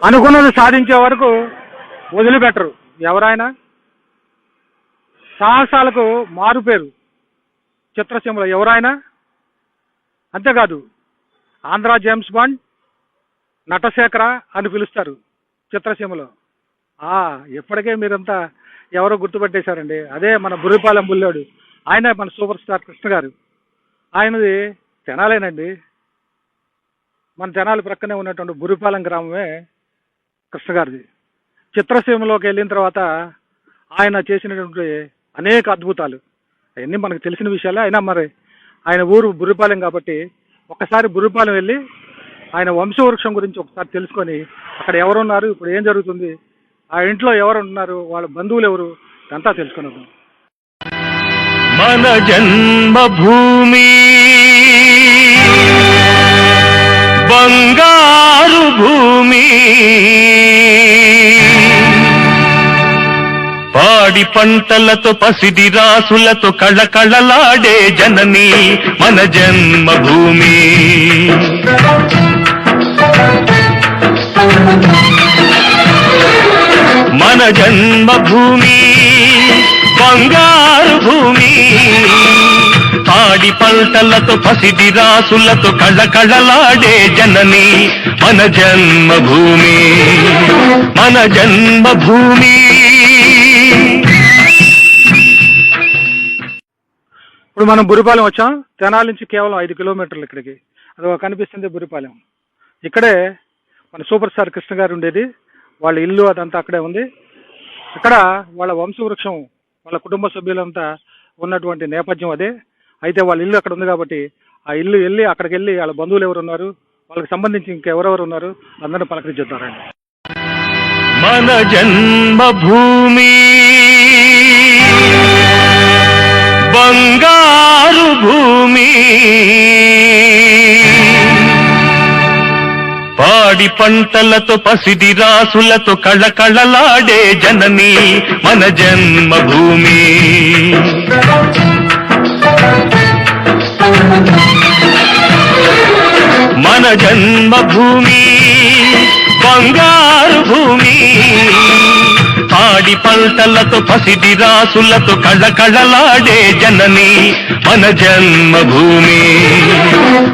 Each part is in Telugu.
అనుకున్నది సాధించే వరకు వదిలిపెట్టరు ఎవరైనా. సాహసాలకు మారుపేరు చిత్రసీమలో ఎవరైనా. అంతేకాదు ఆంధ్ర జేమ్స్ బాండ్, నటశేఖర అని పిలుస్తారు చిత్రసీమలో. ఇప్పటికే మీరంతా ఎవరో గుర్తుపట్టేశారండి. అదే మన బుర్రిపాలెం బుల్లోడు, ఆయన మన సూపర్ స్టార్ కృష్ణ గారు. ఆయనది తెనాలేనండి. మన తెనాలి ప్రక్కనే ఉన్నటువంటి బుర్రిపాలెం గ్రామమే కృష్ణ గారిది. చిత్రసీమలోకి వెళ్ళిన తర్వాత ఆయన చేసినటువంటి అనేక అద్భుతాలు అవన్నీ మనకు తెలిసిన విషయాలే. అయినా మరి ఆయన ఊరు బుర్రిపాలెం కాబట్టి ఒక్కసారి బుర్రిపాలెం వెళ్ళి ఆయన వంశవృక్షం గురించి ఒకసారి తెలుసుకొని అక్కడ ఎవరున్నారు, ఇప్పుడు ఏం జరుగుతుంది, ఆ ఇంట్లో ఎవరు ఉన్నారు, వాళ్ళ బంధువులు ఎవరు, అంతా తెలుసుకున్నాం. మన జన్మభూమి బంగారు భూమి, పాడి పంటలతో పసిడి రాసులతో కళకళలాడే జనని మన జన్మభూమి. మన జన్మభూమి బంగారు భూమి, పాడి పంటలతో పసిడి రాసులతో కళకళలాడే జనని మన జన్మభూమి. మన జన్మభూమి. ఇప్పుడు మనం బుర్రిపాలెం వచ్చాం. తెనాలి నుంచి కేవలం 5 కిలోమీటర్లు ఇక్కడికి. అది కనిపిస్తుంది బుర్రిపాలెం. ఇక్కడే మన సూపర్ స్టార్ కృష్ణ గారు ఉండేది. వాళ్ళ ఇల్లు అదంతా అక్కడే ఉంది. ఇక్కడ వాళ్ళ వంశవృక్షం, వాళ్ళ కుటుంబ సభ్యులంతా ఉన్నటువంటి నేపథ్యం అదే. అయితే వాళ్ళ ఇల్లు అక్కడ ఉంది కాబట్టి ఆ ఇల్లు వెళ్ళి అక్కడికి వెళ్ళి వాళ్ళ బంధువులు ఎవరు ఉన్నారు, వాళ్ళకి సంబంధించి ఇంకెవరెవరు ఉన్నారు అందరిని పలకరించుతారండి. మన జన్మభూమి బంగారు భూమి, పాడి పంటలతో పసిడి రాసులతో కళకళలాడే జనని మన జన్మభూమి. మన జన్మభూమి బంగారు భూమి, పాడి పంటలతో పసిడి రాసులతో కళకళలాడే జనని మన జన్మభూమి.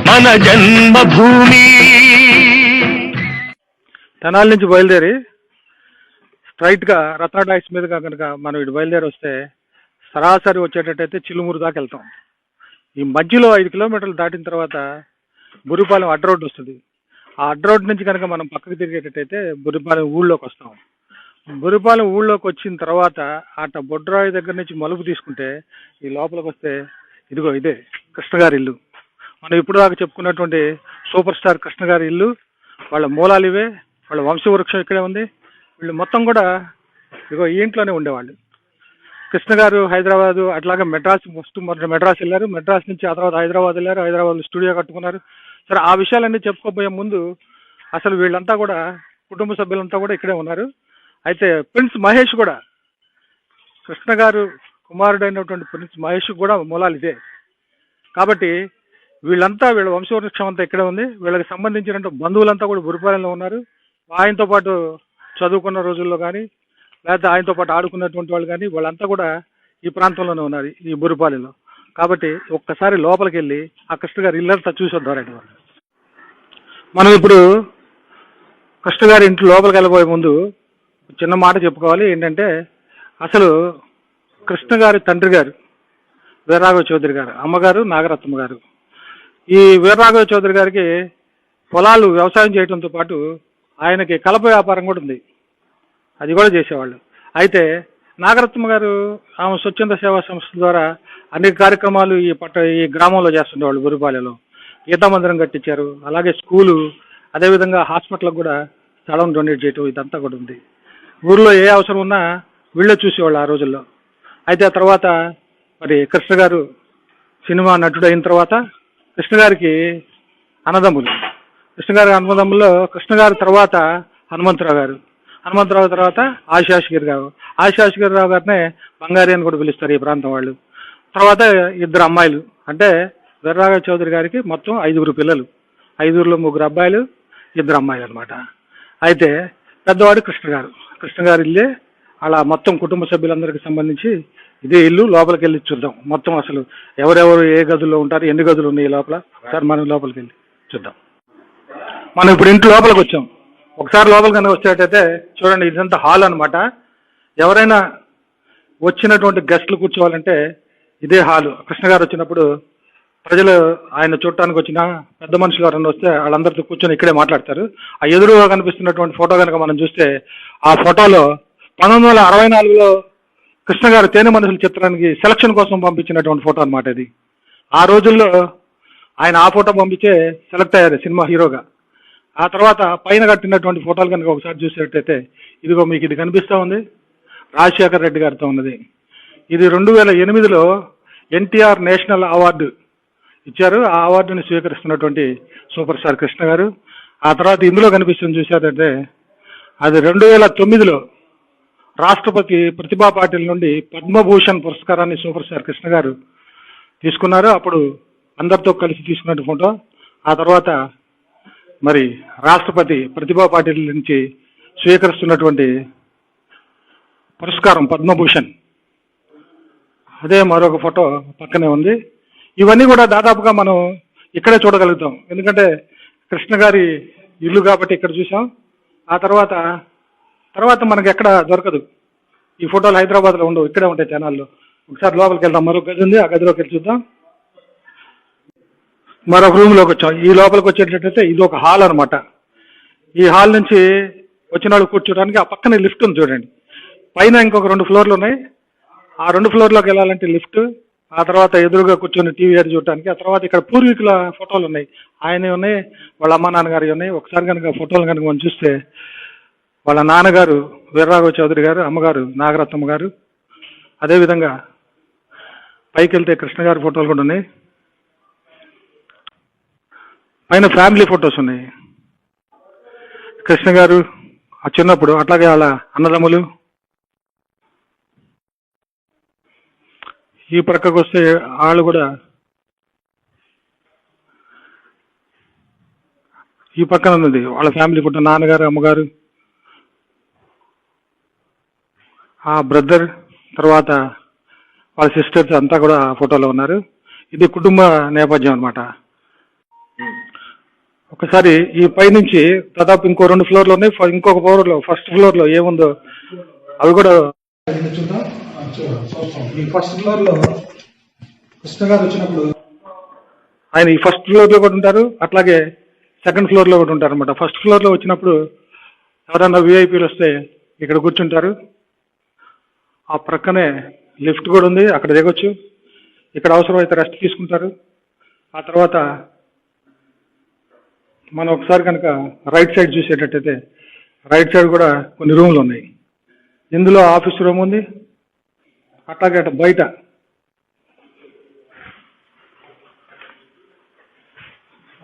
మన జన్మభూమి. తెనాలి నుంచి బయలుదేరి స్ట్రైట్గా రత్న డాక్స్ మీదుగా కనుక మనం ఇటు బయలుదేరి వస్తే సరాసరి వచ్చేటట్టయితే చిలుమూరు దాకా వెళ్తాం. ఈ మధ్యలో 5 కిలోమీటర్లు దాటిన తర్వాత బుర్రిపాలెం అడ్డ రోడ్డు వస్తుంది. ఆ అడ్డ రోడ్డు నుంచి కనుక మనం పక్కకు తిరిగేటట్టయితే బుర్రిపాలెం ఊళ్ళోకి వస్తాం. బుర్రిపాలెం ఊళ్ళోకి వచ్చిన తర్వాత అట బొడ్రాయి దగ్గర నుంచి మలుపు తీసుకుంటే ఈ లోపలికి వస్తే ఇదిగో ఇదే కృష్ణ గారి ఇల్లు. మనం ఇప్పుడు దాకా చెప్పుకున్నటువంటి సూపర్ స్టార్ కృష్ణ గారి ఇల్లు, వాళ్ళ మూలాలు ఇవే, వాళ్ళ వంశవృక్షం ఇక్కడే ఉంది. వీళ్ళు మొత్తం కూడా ఇదిగో ఈ ఇంట్లోనే ఉండేవాళ్ళు. కృష్ణ గారు హైదరాబాదు అట్లాగే మెడ్రాస్, ఫస్ట్ మెడ్రాస్ వెళ్ళారు. మెడ్రాస్ నుంచి ఆ తర్వాత హైదరాబాద్ వెళ్ళారు. హైదరాబాద్లో స్టూడియో కట్టుకున్నారు. సరే, ఆ విషయాలన్నీ చెప్పుకోబోయే ముందు అసలు వీళ్ళంతా కూడా కుటుంబ సభ్యులంతా కూడా ఇక్కడే ఉన్నారు. అయితే ప్రిన్స్ మహేష్ కూడా, కృష్ణ గారు కుమారుడైనటువంటి ప్రిన్స్ మహేష్ కూడా మూలాలు ఇదే. కాబట్టి వీళ్ళ వంశవృక్షం అంతా ఇక్కడే ఉంది. వీళ్ళకి సంబంధించిన బంధువులంతా కూడా బుర్రిపాలెంలో ఉన్నారు. ఆయనతో పాటు చదువుకున్న రోజుల్లో కానీ లేకపోతే ఆయనతో పాటు ఆడుకున్నటువంటి వాళ్ళు కానీ వాళ్ళంతా కూడా ఈ ప్రాంతంలోనే ఉన్నారు, ఈ బుర్రిపాలెంలో. కాబట్టి ఒక్కసారి లోపలికి వెళ్ళి ఆ కృష్ణ గారి ఇల్లంతా చూసి వద్దారండి. మనం ఇప్పుడు కృష్ణ గారి ఇంటి లోపలికి వెళ్ళబోయే ముందు చిన్న మాట చెప్పుకోవాలి. ఏంటంటే అసలు కృష్ణ గారి తండ్రి గారు వీరరాఘవ చౌదరి గారు, అమ్మగారు నాగరత్నమ్మ గారు. ఈ వీరరాఘవ చౌదరి గారికి పొలాలు వ్యవసాయం చేయడంతో పాటు ఆయనకి కలప వ్యాపారం కూడా ఉంది, అది కూడా చేసేవాళ్ళు. అయితే నాగరత్నమ్మ గారు ఆమె స్వచ్ఛంద సేవా సంస్థ ద్వారా అనేక కార్యక్రమాలు ఈ గ్రామంలో చేస్తుండేవాళ్ళు. బుర్రిపాలెంలో గీతా మందిరం కట్టించారు, అలాగే స్కూలు, అదేవిధంగా హాస్పిటల్కి కూడా స్థలం డొనేట్ చేయటం, ఇదంతా కూడా ఉంది. ఊర్లో ఏ అవసరం ఉన్నా వీళ్ళే చూసేవాళ్ళు ఆ రోజుల్లో. అయితే ఆ తర్వాత మరి కృష్ణ గారు సినిమా నటుడు అయిన తర్వాత కృష్ణ గారికి అన్నదమ్ములు, కృష్ణ గారి అన్నదమ్ముల్లో కృష్ణ గారి తర్వాత హనుమంతరావు గారు, హనుమంతరావు తర్వాత ఆశిషగిరిరావు గారినే బంగారి అని కూడా పిలుస్తారు ఈ ప్రాంతం వాళ్ళు. తర్వాత 2 అమ్మాయిలు, అంటే వీరరాఘవ చౌదరి గారికి మొత్తం 5 పిల్లలు, 5లో 3 అబ్బాయిలు 2 అమ్మాయిలు అనమాట. అయితే పెద్దవాడు కృష్ణ గారి ఇల్లే. అలా మొత్తం కుటుంబ సభ్యులందరికీ సంబంధించి ఇదే ఇల్లు. లోపలికి వెళ్ళి చూద్దాం మొత్తం అసలు ఎవరెవరు ఏ గదుల్లో ఉంటారు, ఎన్ని గదులు ఉన్నాయి లోపల. సార్ మనం లోపలికి వెళ్ళి చూద్దాం. మనం ఇప్పుడు ఇంటి లోపలికి వచ్చాం. ఒకసారి లోపలికి కనుక వచ్చేటైతే చూడండి, ఇదంతా హాల్ అనమాట. ఎవరైనా వచ్చినటువంటి గెస్ట్లు కూర్చోవాలంటే ఇదే హాలు. కృష్ణ గారు వచ్చినప్పుడు ప్రజలు ఆయన చూడటానికి వచ్చిన పెద్ద మనుషులు ఎవరైనా వస్తే వాళ్ళందరితో కూర్చొని ఇక్కడే మాట్లాడతారు. ఆ ఎదురుగా కనిపిస్తున్నటువంటి ఫోటో కనుక మనం చూస్తే ఆ ఫోటోలో 1964లో కృష్ణ గారు తేనె మనుషుల చిత్రానికి సెలక్షన్ కోసం పంపించినటువంటి ఫోటో అనమాట ఇది. ఆ రోజుల్లో ఆయన ఆ ఫోటో పంపించే సెలెక్ట్ అయ్యారు సినిమా హీరోగా. ఆ తర్వాత పైన కట్టినటువంటి ఫోటోలు కనుక ఒకసారి చూసేటైతే ఇదిగో మీకు ఇది కనిపిస్తూ ఉంది, రాజశేఖర్ రెడ్డి గారితో ఉన్నది. ఇది 2008లో ఎన్టీఆర్ నేషనల్ అవార్డు ఇచ్చారు. ఆ అవార్డుని స్వీకరిస్తున్నటువంటి సూపర్ స్టార్ కృష్ణ గారు. ఆ తర్వాత ఇందులో కనిపిస్తుంది చూసారంటే అది 2009లో రాష్ట్రపతి ప్రతిభా పాటిల్ నుండి పద్మభూషణ్ పురస్కారాన్ని సూపర్ స్టార్ కృష్ణ గారు తీసుకున్నారు. అప్పుడు అందరితో కలిసి తీసుకున్న ఫోటో. ఆ తర్వాత మరి రాష్ట్రపతి ప్రతిభా పాటిల్ నుంచి స్వీకరిస్తున్నటువంటి పురస్కారం పద్మభూషణ్, అదే మరొక ఫోటో పక్కనే ఉంది. ఇవన్నీ కూడా దాదాపుగా మనం ఇక్కడే చూడగలుగుతాం. ఎందుకంటే కృష్ణ గారి ఇల్లు కాబట్టి ఇక్కడ చూసాం. ఆ తర్వాత మనకి ఎక్కడ దొరకదు. ఈ ఫోటోలు హైదరాబాద్లో ఉండవు, ఇక్కడే ఉంటాయి ఛానల్లో. ఒకసారి లోపలికి వెళ్దాం. మరొక గది ఉంది, ఆ గదిలోకి వెళ్ళి చూద్దాం. మరొక రూమ్లోకి వచ్చాం. ఈ లోపలికి వచ్చేటట్టయితే ఇది ఒక హాల్ అనమాట. ఈ హాల్ నుంచి వచ్చిన వాళ్ళు కూర్చోడానికి ఆ పక్కనే లిఫ్ట్ ఉంది చూడండి. పైన ఇంకొక 2 ఫ్లోర్లు ఉన్నాయి. ఆ 2 ఫ్లోర్లోకి వెళ్ళాలంటే లిఫ్ట్. ఆ తర్వాత ఎదురుగా కూర్చొని టీవీ అది చూడటానికి. ఆ తర్వాత ఇక్కడ పూర్వీకుల ఫోటోలు ఉన్నాయి, ఆయన ఉన్నాయి, వాళ్ళ అమ్మ నాన్నగారు ఉన్నాయి. ఒకసారి కనుక ఫోటోలు కనుక మనం చూస్తే వాళ్ళ నాన్నగారు వీర్రాఘవ చౌదరి గారు, అమ్మగారు నాగరత్నమ్మ గారు. అదేవిధంగా పైకి వెళ్తే కృష్ణ గారి ఫోటోలు కూడా ఉన్నాయి. పైన ఫ్యామిలీ ఫొటోస్ ఉన్నాయి. కృష్ణ గారు ఆ చిన్నప్పుడు, అట్లాగే వాళ్ళ అన్నదమ్ములు. ఈ ప్రక్కకు వస్తే వాళ్ళు కూడా ఈ పక్కన ఉన్నది వాళ్ళ ఫ్యామిలీ ఫోటో, నాన్నగారు అమ్మగారు, ఆ బ్రదర్, తర్వాత వాళ్ళ సిస్టర్స్ అంతా కూడా ఆ ఫోటోలో ఉన్నారు. ఇది కుటుంబ నేపథ్యం అనమాట. ఒకసారి ఈ పైనుంచి దాదాపు ఇంకో 2 ఫ్లోర్లు ఉన్నాయి. ఇంకొక ఫ్లోర్లో ఫస్ట్ ఫ్లోర్లో ఏముందో అవి కూడా చూద్దాం. ఈ ఫస్ట్ ఫ్లోర్లో కృష్ణ గారు వచ్చినప్పుడు ఆయన ఈ ఫస్ట్ ఫ్లోర్లో కూడా ఉంటారు, అట్లాగే సెకండ్ ఫ్లోర్లో కూడా ఉంటారు అనమాట. ఫస్ట్ ఫ్లోర్లో వచ్చినప్పుడు ఎవరన్నా విఐపీలు వస్తే ఇక్కడ కూర్చుంటారు. ఆ ప్రక్కనే లిఫ్ట్ కూడా ఉంది, అక్కడ దిగొచ్చు. ఇక్కడ అవసరమైతే రెస్ట్ తీసుకుంటారు. ఆ తర్వాత మనం ఒకసారి కనుక రైట్ సైడ్ చూసేటట్టయితే రైట్ సైడ్ కూడా కొన్ని రూమ్లు ఉన్నాయి. ఇందులో ఆఫీస్ రూమ్ ఉంది, అట్లాగే అటు బయట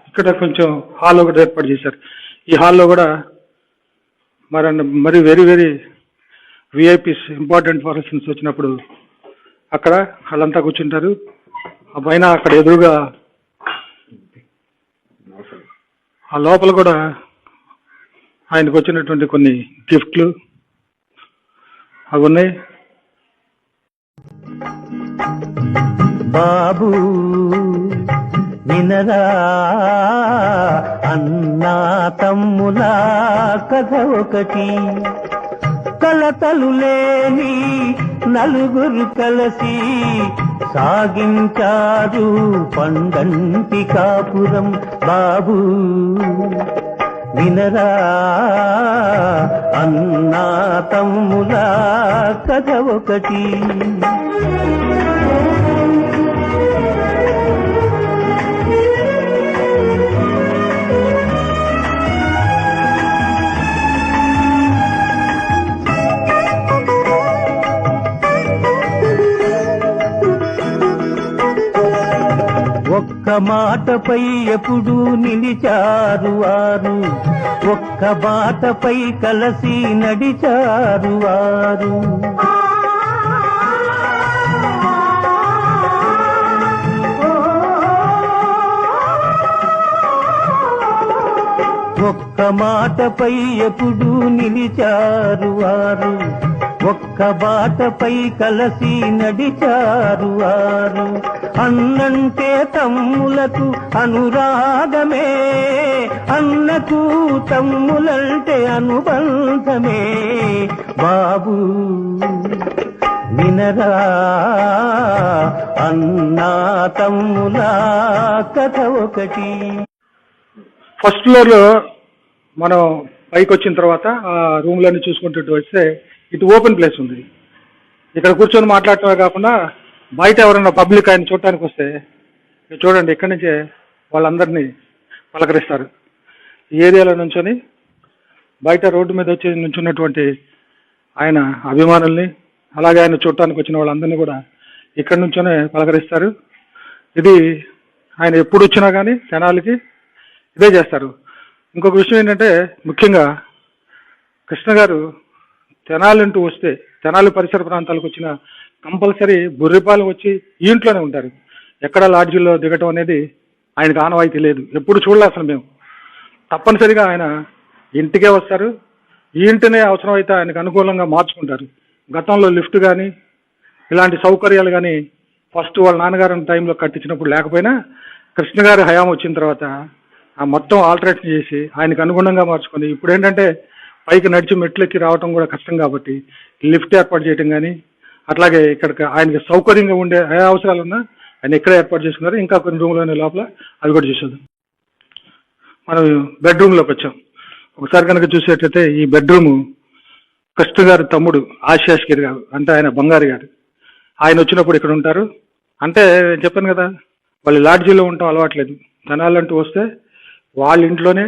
ఇక్కడ కొంచెం హాల్ ఒకటి ఏర్పాటు చేశారు. ఈ హాల్లో కూడా మరి very very VIPs, important persons వచ్చినప్పుడు అక్కడ వాళ్ళంతా కూర్చుంటారు. ఆ పైన అక్కడ ఎదురుగా ఆ లోపల కూడా ఆయనకు వచ్చినటువంటి కొన్ని గిఫ్ట్లు అవి ఉన్నాయి. బాబు వినరా అన్నా తమ్ముల కథ ఒకటి, కలతలు లేని నలుగురు కలిసి సాగించారు పండంటి కాపురం. బాబు వినరా అన్నా తమ్ముల కథ ఒకటి. ఒక్క మాటపై ఎప్పుడు నిలిచారు వారు, ఒక్క బాటపై కలిసి నడిచారు వారు. ఒక్క మాటపై ఎప్పుడు నిలిచారు వారు, ఒక్క బాటపై కలసి నడిచారు వారు. అన్నంటే తమ్ములకు అనురాగమే, అన్నకు తమ్ములంటే అనుబంధమే. బాబు వినరా అన్నా తమ్ముల కథ ఒకటి. ఫస్ట్ ఫ్లోర్ లో మనం పైకి వచ్చిన తర్వాత ఆ రూమ్లన్నీ చూసుకుంటూ వస్తే ఇటు ఓపెన్ ప్లేస్ ఉంది. ఇక్కడ కూర్చొని మాట్లాడటమే కాకుండా బయట ఎవరైనా పబ్లిక్ ఆయన చూడటానికి వస్తే చూడండి ఇక్కడి నుంచే వాళ్ళందరినీ పలకరిస్తారు. ఈ ఏరియాలో నుంచొని బయట రోడ్డు మీద వచ్చి నుంచున్నటువంటి ఆయన అభిమానుల్ని, అలాగే ఆయన చూడటానికి వచ్చిన వాళ్ళందరినీ కూడా ఇక్కడి నుంచోనే పలకరిస్తారు. ఇది ఆయన ఎప్పుడు వచ్చినా కానీ జనాలకి ఇదే చేస్తారు. ఇంకొక విషయం ఏంటంటే, ముఖ్యంగా కృష్ణ గారు తెనాలంటూ వస్తే, తెనాలి పరిసర ప్రాంతాలకు వచ్చిన కంపల్సరీ బుర్రిపాలెం వచ్చి ఈ ఇంట్లోనే ఉంటారు. ఎక్కడ లాడ్జీల్లో దిగటం అనేది ఆయనకు ఆనవాయితీ లేదు, ఎప్పుడు చూడలే అసలు మేము. తప్పనిసరిగా ఆయన ఇంటికే వస్తారు, ఈ ఇంటినే అవసరమైతే ఆయనకు అనుకూలంగా మార్చుకుంటారు. గతంలో లిఫ్ట్ కానీ ఇలాంటి సౌకర్యాలు కానీ ఫస్ట్ వాళ్ళ నాన్నగారు టైంలో కట్టించినప్పుడు లేకపోయినా కృష్ణ గారి హయాం వచ్చిన తర్వాత ఆ మొత్తం ఆల్టరేషన్ చేసి ఆయనకు అనుగుణంగా మార్చుకొని, ఇప్పుడు ఏంటంటే పైకి నడిచి మెట్లెక్కి రావడం కూడా కష్టం కాబట్టి లిఫ్ట్ ఏర్పాటు చేయడం కానీ, అట్లాగే ఇక్కడికి ఆయనకి సౌకర్యంగా ఉండే ఏ అవసరాలు ఉన్నా ఆయన ఎక్కడే ఏర్పాటు చేసుకున్నారు. ఇంకా కొన్ని రూమ్లోనే లోపల అవి కూడా చూసేది. మనం బెడ్రూమ్లోకి వచ్చాం. ఒకసారి కనుక చూసేటైతే ఈ బెడ్రూము కృష్ణ గారి తమ్ముడు ఆశీష్ గారు, అంటే ఆయన బంగారు గారు, ఆయన వచ్చినప్పుడు ఇక్కడ ఉంటారు. అంటే నేను చెప్పాను కదా, వాళ్ళు లాడ్జీలో ఉండటం అలవాట్లేదు. తెనాలంటూ వస్తే వాళ్ళ ఇంట్లోనే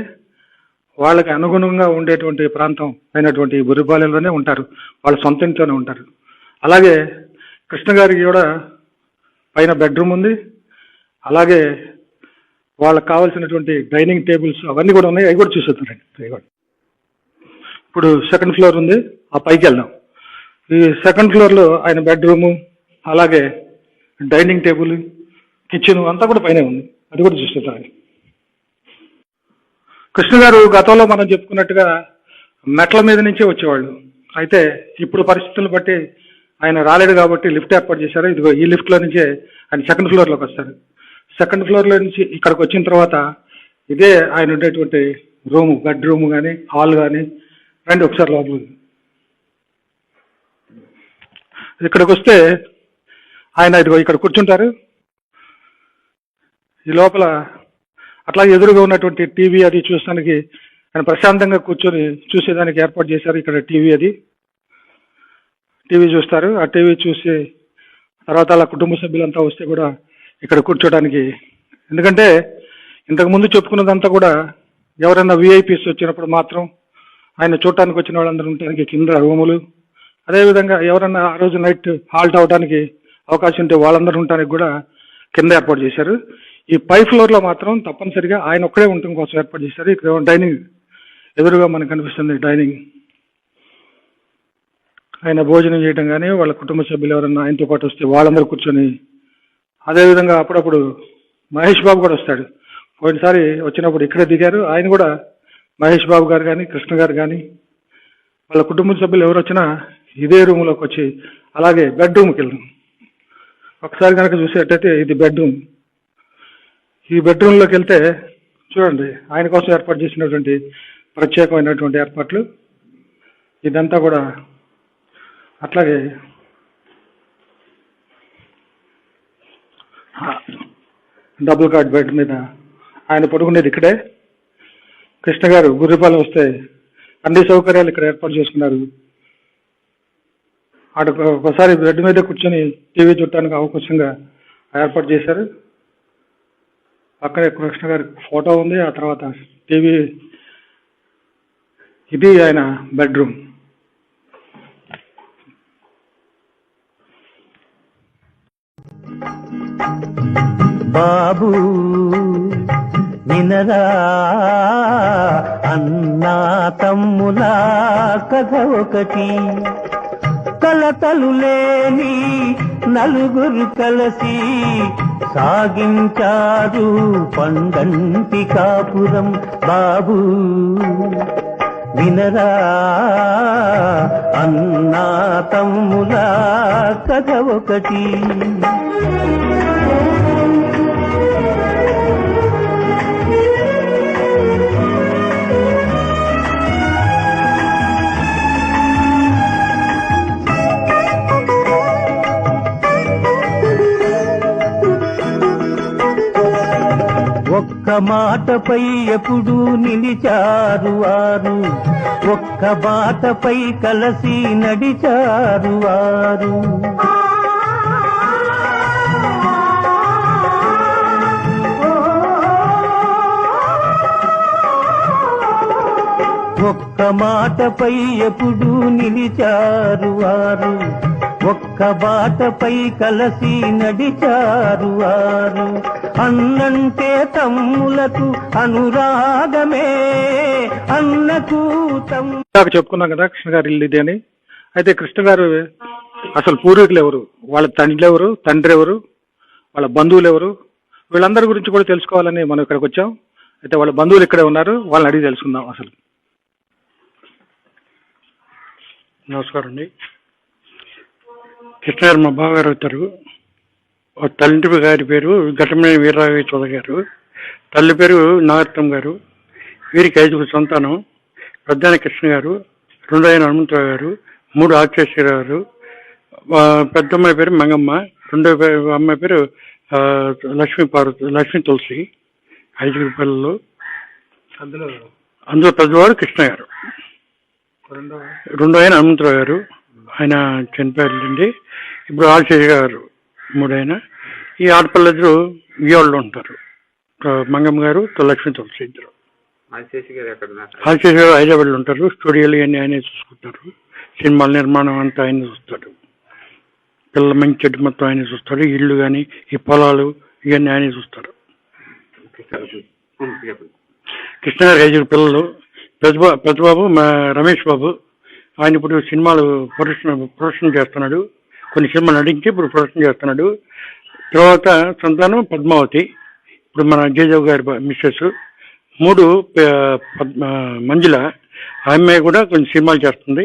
వాళ్ళకి అనుగుణంగా ఉండేటువంటి ప్రాంతం అయినటువంటి బుర్రిపాలెంలోనే ఉంటారు, వాళ్ళ సొంత ఇంట్లోనే ఉంటారు. అలాగే కృష్ణ గారికి కూడా పైన బెడ్రూమ్ ఉంది, అలాగే వాళ్ళకి కావాల్సినటువంటి డైనింగ్ టేబుల్స్ అవన్నీ కూడా ఉన్నాయి, అవి కూడా చూసేస్తారండి. అవి కూడా ఇప్పుడు సెకండ్ ఫ్లోర్ ఉంది, ఆ పైకి వెళ్దాం. ఈ సెకండ్ ఫ్లోర్లో ఆయన బెడ్రూము, అలాగే డైనింగ్ టేబుల్, కిచెన్ అంతా కూడా పైన ఉంది, అది కూడా చూసేస్తారండి. కృష్ణ గారు గతంలో మనం చెప్పుకున్నట్టుగా మెట్ల మీద నుంచే వచ్చేవాళ్ళు. అయితే ఇప్పుడు పరిస్థితులను బట్టి ఆయన రాలేడు కాబట్టి లిఫ్ట్ ఏర్పాటు చేశారు. ఇదిగో ఈ లిఫ్ట్లో నుంచే ఆయన సెకండ్ ఫ్లోర్లోకి వస్తారు. సెకండ్ ఫ్లోర్లో నుంచి ఇక్కడికి వచ్చిన తర్వాత ఇదే ఆయన ఉండేటువంటి రూము, బెడ్రూమ్ కానీ హాల్ కానీ. రండి ఒకసారి లోపల. ఇక్కడికి వస్తే ఆయన ఇదిగో ఇక్కడ కూర్చుంటారు. ఈ లోపల అట్లా ఎదురుగా ఉన్నటువంటి టీవీ అది చూడడానికి ఆయన ప్రశాంతంగా కూర్చొని చూసేదానికి ఏర్పాటు చేశారు. ఇక్కడ టీవీ చూస్తారు. ఆ టీవీ చూసి తర్వాత అలా కుటుంబ సభ్యులంతా వస్తే కూడా ఇక్కడ కూర్చోడానికి. ఎందుకంటే ఇంతకుముందు చెప్పుకున్నదంతా కూడా ఎవరైనా విఐపీస్ వచ్చినప్పుడు మాత్రం ఆయన చూడటానికి వచ్చిన వాళ్ళందరూ ఉండడానికి కింద రూములు, అదేవిధంగా ఎవరన్నా ఆ రోజు నైట్ హాల్ట్ అవడానికి అవకాశం ఉంటే వాళ్ళందరూ ఉండడానికి కూడా కింద ఏర్పాటు చేశారు. ఈ పై ఫ్లోర్లో మాత్రం తప్పనిసరిగా ఆయన ఒక్కడే ఉండటం కోసం ఏర్పాటు చేశారు. ఇక్కడ డైనింగ్ ఎదురుగా మనకు కనిపిస్తుంది. డైనింగ్ ఆయన భోజనం చేయడం కానీ, వాళ్ళ కుటుంబ సభ్యులు ఎవరన్నా ఆయనతో పాటు వస్తే వాళ్ళందరూ కూర్చొని, అదేవిధంగా అప్పుడప్పుడు మహేష్ బాబు కూడా వస్తాడు. పోయినసారి వచ్చినప్పుడు ఇక్కడే దిగారు. ఆయన కూడా మహేష్ బాబు గారు కానీ, కృష్ణ గారు కానీ, వాళ్ళ కుటుంబ సభ్యులు ఎవరు వచ్చినా ఇదే రూమ్లోకి వచ్చి, అలాగే బెడ్రూమ్కి వెళ్దాం. ఒకసారి కనుక చూసేటైతే ఇది బెడ్రూమ్. ఈ బెడ్రూమ్లోకి వెళ్తే చూడండి ఆయన కోసం ఏర్పాటు చేసినటువంటి ప్రత్యేకమైనటువంటి ఏర్పాట్లు. ఇదంతా కూడా అట్లాగే డబుల్ కాట్ బెడ్ మీద ఆయన పడుకునేది ఇక్కడే. కృష్ణ గారు బుర్రిపాలెం వస్తే అన్ని సౌకర్యాలు ఇక్కడ ఏర్పాటు చేసుకున్నారు. ఆడ ఒకసారి బెడ్ మీద కూర్చొని టీవీ చూడటానికి అవకాశంగా ఏర్పాటు చేశారు. పక్కనే కృష్ణ గారి ఫోటో ఉంది. ఆ తర్వాత టీవీ. ఇది ఆయన బెడ్రూమ్. బాబు వినరా అన్నా తమ్ముల కథ ఒకటి. కలతలు లేని నలుగురు కలిసి సాగించారు పండంటి కాపురం బాబు. వినరా అన్నా తమ్ముల కథ ఒకటి. ఒక్క మాటపై ఎప్పుడు నిలిచారు వారు, ఒక్క బాటపై కలిసి నడిచారు వారు. ఒక్క మాటపై ఎప్పుడు నిలిచారు వారు, ఒక్క బాటపై కలిసి నడిచారు వారు. అన్నంటే తమ్ములకు అనురాగమే, అన్నకు చెప్పుకున్నాం కదా కృష్ణ గారు ఇల్లు ఇది అని. అయితే కృష్ణ గారు అసలు పూర్వీకులు ఎవరు, వాళ్ళ తండ్రి ఎవరు, తండ్రి ఎవరు, వాళ్ళ బంధువులు ఎవరు, వీళ్ళందరి గురించి కూడా తెలుసుకోవాలని మనం ఇక్కడికి వచ్చాం. అయితే వాళ్ళ బంధువులు ఇక్కడే ఉన్నారు, వాళ్ళని అడిగి తెలుసుకుందాం. అసలు నమస్కారం అండి. కృష్ణ గారు మా బావగారు అవుతారు. తండ్రి గారి పేరు ఘటమనేని వీరరాఘవ చౌదరి గారు, తల్లి పేరు నాగరత్నం గారు. వీరికి 5 సంతానం. పెద్దాయన కృష్ణ గారు, రెండోయన హనుమంతరావు గారు, 3 ఆచార్య గారు. పెద్దమ్మాయి పేరు మంగమ్మ, రెండో అమ్మాయి పేరు లక్ష్మీ తులసి. 5 పిల్లలు. అందులో పెద్దవాడు కృష్ణ గారు. రెండో ఆయన హనుమంతరావు గారు, ఆయన చనిపోయారండి. ఇప్పుడు ఆచార్య గారు 3 ఆయన. ఈ ఆడపిల్లలు విజయవాడలో ఉంటారు, మంగమ్మ గారు, లక్ష్మీ తులసి ఇద్దరు. ఆచార్య గారు హైదరాబాద్లో ఉంటారు. స్టూడియోలు ఇవన్నీ ఆయనే చూసుకుంటారు. సినిమాల నిర్మాణం అంతా ఆయన చూస్తాడు. పిల్లల మంచి చెట్టు మొత్తం ఆయన చూస్తాడు. ఇళ్ళు కానీ ఈ పొలాలు ఇవన్నీ ఆయనే చూస్తారు. కృష్ణ గారు 5 పిల్లలు. పెద్దబాబు రమేష్ బాబు, ఆయన ఇప్పుడు సినిమాలు ప్రొడక్షన్ చేస్తున్నాడు. కొన్ని సినిమాలు నటించి ఇప్పుడు ప్రొడక్షన్ చేస్తున్నాడు. తర్వాత సంతానం పద్మావతి, ఇప్పుడు మన జయదేవ్ గారి మిస్సెస్. 3 మంజుల, ఆ అమ్మాయి కూడా కొన్ని సినిమాలు చేస్తుంది.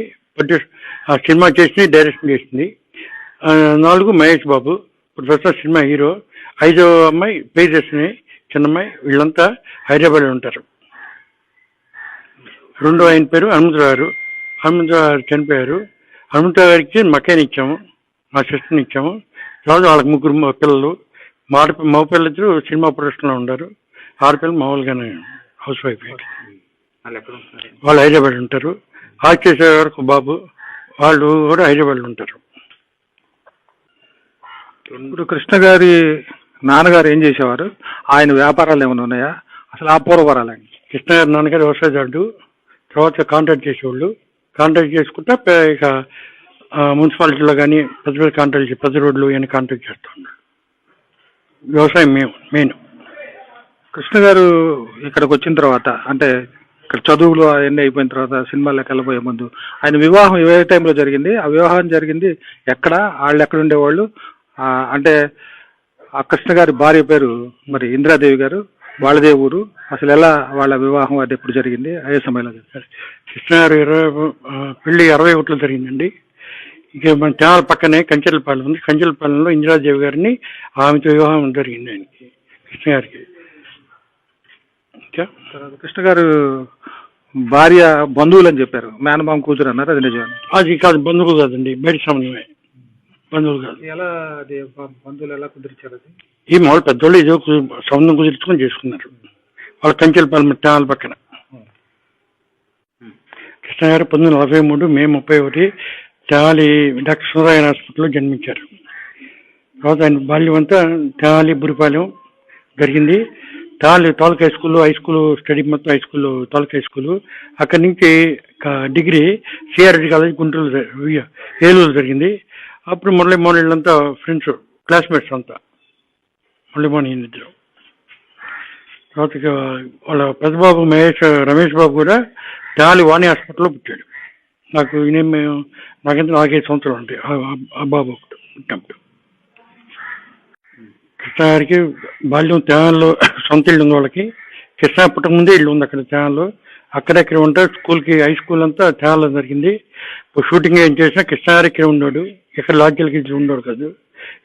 ఆ సినిమా చేసి డైరెక్షన్ చేసింది. 4 మహేష్ బాబు, ఇప్పుడు ప్రస్తుతం సినిమా హీరో. 5వ అమ్మాయి పేజెస్ని, చిన్నమ్మాయి. వీళ్ళంతా హైదరాబాద్లో ఉంటారు. రెండో ఆయన పేరు హనుమంతరావు గారు. హనుమంతరావు గారు చనిపోయారు. హనుమంతరావు గారికి మకేని ఇచ్చాము, మా సిస్టర్ని ఇచ్చాము. తర్వాత వాళ్ళకి 3 పిల్లలు. మగ పిల్లలు సినిమా ప్రొడక్షన్లో ఉన్నారు. ఆడపిల్లలు మామూలుగానే హౌస్ వైఫ్. వాళ్ళు హైదరాబాద్ ఉంటారు. ఆర్కేశ్వర గారు బాబు, వాళ్ళు కూడా హైదరాబాద్లో ఉంటారు. ఇప్పుడు కృష్ణ గారి నాన్నగారు ఏం చేసేవారు, ఆయన వ్యాపారాలు ఏమైనా ఉన్నాయా, అసలు ఆ పూర్వపరాలండి? కృష్ణ గారి నాన్నగారు వ్యవసాయదారుడు. తర్వాత కాంట్రాక్ట్ చేసేవాళ్ళు. కాంట్రాక్ట్ చేసుకుంటా ఇక మున్సిపాలిటీలో కానీ పెద్ద పెద్ద కాంట్రాక్ట్, పెద్ద రోడ్లు ఇవన్నీ కాంట్రాక్ట్ చేస్తూ ఉన్నాడు. వ్యవసాయం మెయిన్. కృష్ణ గారు ఇక్కడికి వచ్చిన తర్వాత, అంటే ఇక్కడ చదువులు అవన్నీ అయిపోయిన తర్వాత సినిమాలకు వెళ్ళబోయే ముందు ఆయన వివాహం ఏ టైంలో జరిగింది, ఆ వివాహం జరిగింది ఎక్కడ, వాళ్ళు ఎక్కడ ఉండేవాళ్ళు, అంటే ఆ కృష్ణ గారి భార్య పేరు మరి ఇందిరాదేవి గారు, వాళ్ళదే ఊరు, అసలు ఎలా వాళ్ళ వివాహం అది ఎప్పుడు జరిగింది, అదే సమయంలో జరిగింది? కృష్ణ గారు పెళ్లి 61లో జరిగిందండి. ఇక మన తెనాల పక్కనే కంచెలపాలెం ఉంది. కంచెలపాలెంలో ఇందిరాదేవి గారిని, ఆమెతో వివాహం జరిగింది ఆయనకి, కృష్ణ గారికి. కృష్ణ గారు భార్య బంధువులు అని చెప్పారు, మేనమామ కూతురు అన్నారు, అది నిజమే? అది కాదు, బంధువులు కాదండి, బయట సంబంధమే, బంధువులు కాదు. ఎలా అది బంధువులు ఎలా కుదిరించారు? అది ఈ మామూలు పెద్దోళ్ళు ఏదో సంబంధం కుదుర్చుకొని చేసుకున్నారు. వాళ్ళ కంచెలపాలెం తెనాల పక్కన. కృష్ణ గారు 1943 మే 31 తెనాలి డాక్టర్ సుందరరాయన్ హాస్పిటల్లో జన్మించారు. తర్వాత ఆయన బాల్యం అంతా తెనాలి బురిపాలెం జరిగింది. తెనాలి తాలూకా హై స్కూల్ స్టడీ మొత్తం హై స్కూల్, తాలూకా హై స్కూల్. అక్కడి నుంచి degree CRD college Guntur, Eluru జరిగింది. అప్పుడు మురళీమోహన్ అంతా ఫ్రెండ్స్, క్లాస్మేట్స్ అంతా, మురళీమోహన్ ఇద్దరు. తర్వాత వాళ్ళ పెద్దబాబు రమేష్ బాబు కూడా తెనాలి వాణి హాస్పిటల్లో పుట్టాడు నాకు నాకంటే 4-5 సంవత్సరాలు ఉంటాయి ఆ బాబు పుట్టినప్పుడు. కృష్ణ గారికి బాల్యం తేనాల్లో సొంత ఇల్లు ఉంది వాళ్ళకి. కృష్ణ పుట్టక ముందే ఇల్లు ఉంది అక్కడ తేనాల్లో. అక్కడెక్కడ ఉంటారు. స్కూల్కి హై స్కూల్ అంతా తేనాల్లో జరిగింది. షూటింగ్ ఏం చేసినా కృష్ణ గారు ఇక్కడ ఉన్నాడు. ఎక్కడ లాడ్జీలకి ఉండేవాడు కాదు.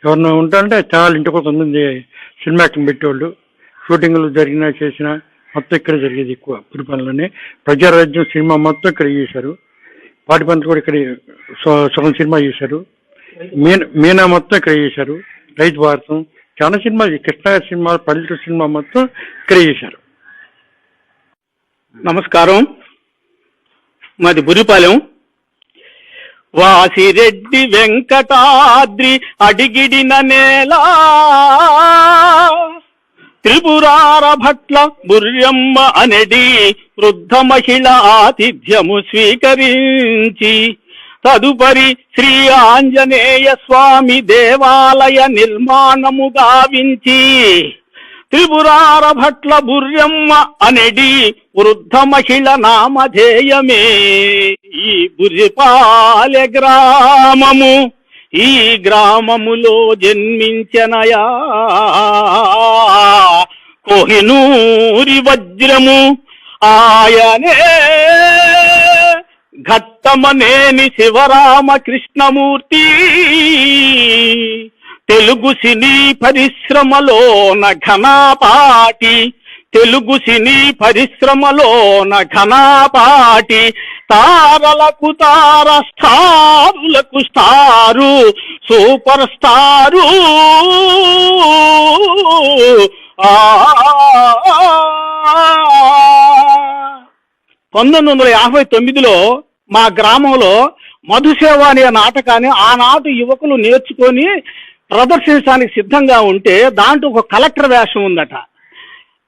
ఎవరన్నా ఉంటారంటే తేనాలు ఇంటికి 9 సినిమా యాక్టింగ్ పెట్టేవాళ్ళు. షూటింగ్లు జరిగినా చేసినా మొత్తం ఇక్కడ జరిగేది ఎక్కువ పురిపాలెంలోనే. ప్రజారాజ్యం సినిమా మొత్తం ఇక్కడ చేశారు. పాటిపంతులు కూడా ఇక్కడ సగం సినిమా చేశారు. మీనా మొత్తం ఇక్కడ చేశారు. రైతు భారతం చాలా సినిమాలు, కృష్ణ సినిమా, పల్లెటూరు సినిమా మొత్తం ఇక్కడ చేశారు. నమస్కారం. మాది బురిపాలెం. వాసిరెడ్డి వెంకటాద్రి అడిగిడిన నేల, త్రిపురార భట్ల బుర్యమ్మ అనడి వృద్ధ మహిళ ఆతిథ్యము స్వీకరించి తదుపరి శ్రీ ఆంజనేయ స్వామి దేవాలయ నిర్మాణము గావించి త్రిపురార భట్ల బుర్యమ్మ అనడి వృద్ధ మహిళ నామధేయమే ఈ బురిపాలె గ్రామము. ఈ గ్రామములో జన్మించనయా కోహినూరి వజ్రము ఆయనే ఘట్టమనేని శివరామకృష్ణమూర్తి. తెలుగు సినీ పరిశ్రమలోన ఘనపాటి, తెలుగు సినీ పరిశ్రమలోన ఘనపాటి, తారలకు తార, స్టారులకు స్టారు, సూపర్ స్టారు. 1959లో మా గ్రామంలో మధుసేవ అనే నాటకాన్ని ఆనాటి యువకులు నేర్చుకొని ప్రదర్శించడానికి సిద్ధంగా ఉంటే దాంట్లో ఒక కలెక్టర్ వేషం ఉందట.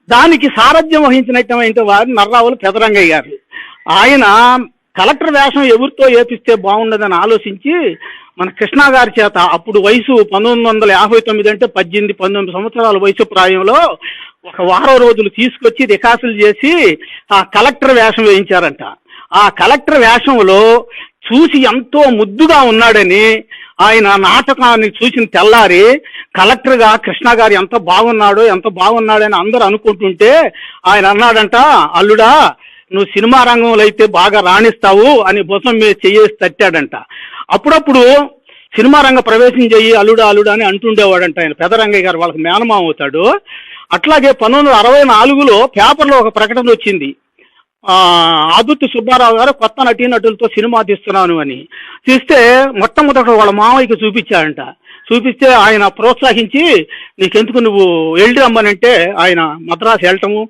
దానికి సారథ్యం వహించినటువంటి వారు నర్రావులు పెదరంగయ్య గారు. ఆయన కలెక్టర్ వేషం ఎవరితో ఏపిస్తే బాగుండదని ఆలోచించి మన కృష్ణ గారి చేత, అప్పుడు వయసు 1959 అంటే 18-19 సంవత్సరాల వయసు ప్రాయంలో, ఒక వారం రోజులు తీసుకొచ్చి రిహార్సల్ చేసి ఆ కలెక్టర్ వేషం వేయించారంట. ఆ కలెక్టర్ వేషంలో చూసి ఎంతో ముద్దుగా ఉన్నాడని ఆయన నాటకాన్ని చూసిన తెల్లారి కలెక్టర్గా కృష్ణ గారు ఎంత బాగున్నాడని అందరూ అనుకుంటుంటే ఆయన అన్నాడంట, అల్లుడా నువ్వు సినిమా రంగంలో అయితే బాగా రాణిస్తావు అని భుజం మీద చెయ్యేసి తట్టాడంట. అప్పుడప్పుడు సినిమా రంగ ప్రవేశం చెయ్యి అల్లుడా అని అంటుండేవాడంట ఆయన. పెదరంగయ్య గారు వాళ్ళకి మేనమామ అవుతాడు. అట్లాగే 1964లో పేపర్లో ఒక ప్రకటన వచ్చింది, ఆదుర్తి సుబ్బారావు గారు కొత్త నటీనటులతో సినిమా తీస్తున్నాను అని. తీస్తే మొట్టమొదట వాళ్ళ మామయ్యకి చూపించాడంట. చూపిస్తే ఆయన ప్రోత్సహించి నీకెందుకు నువ్వు వెళ్ళి రమ్మనంటే ఆయన మద్రాసు వెళ్ళటము,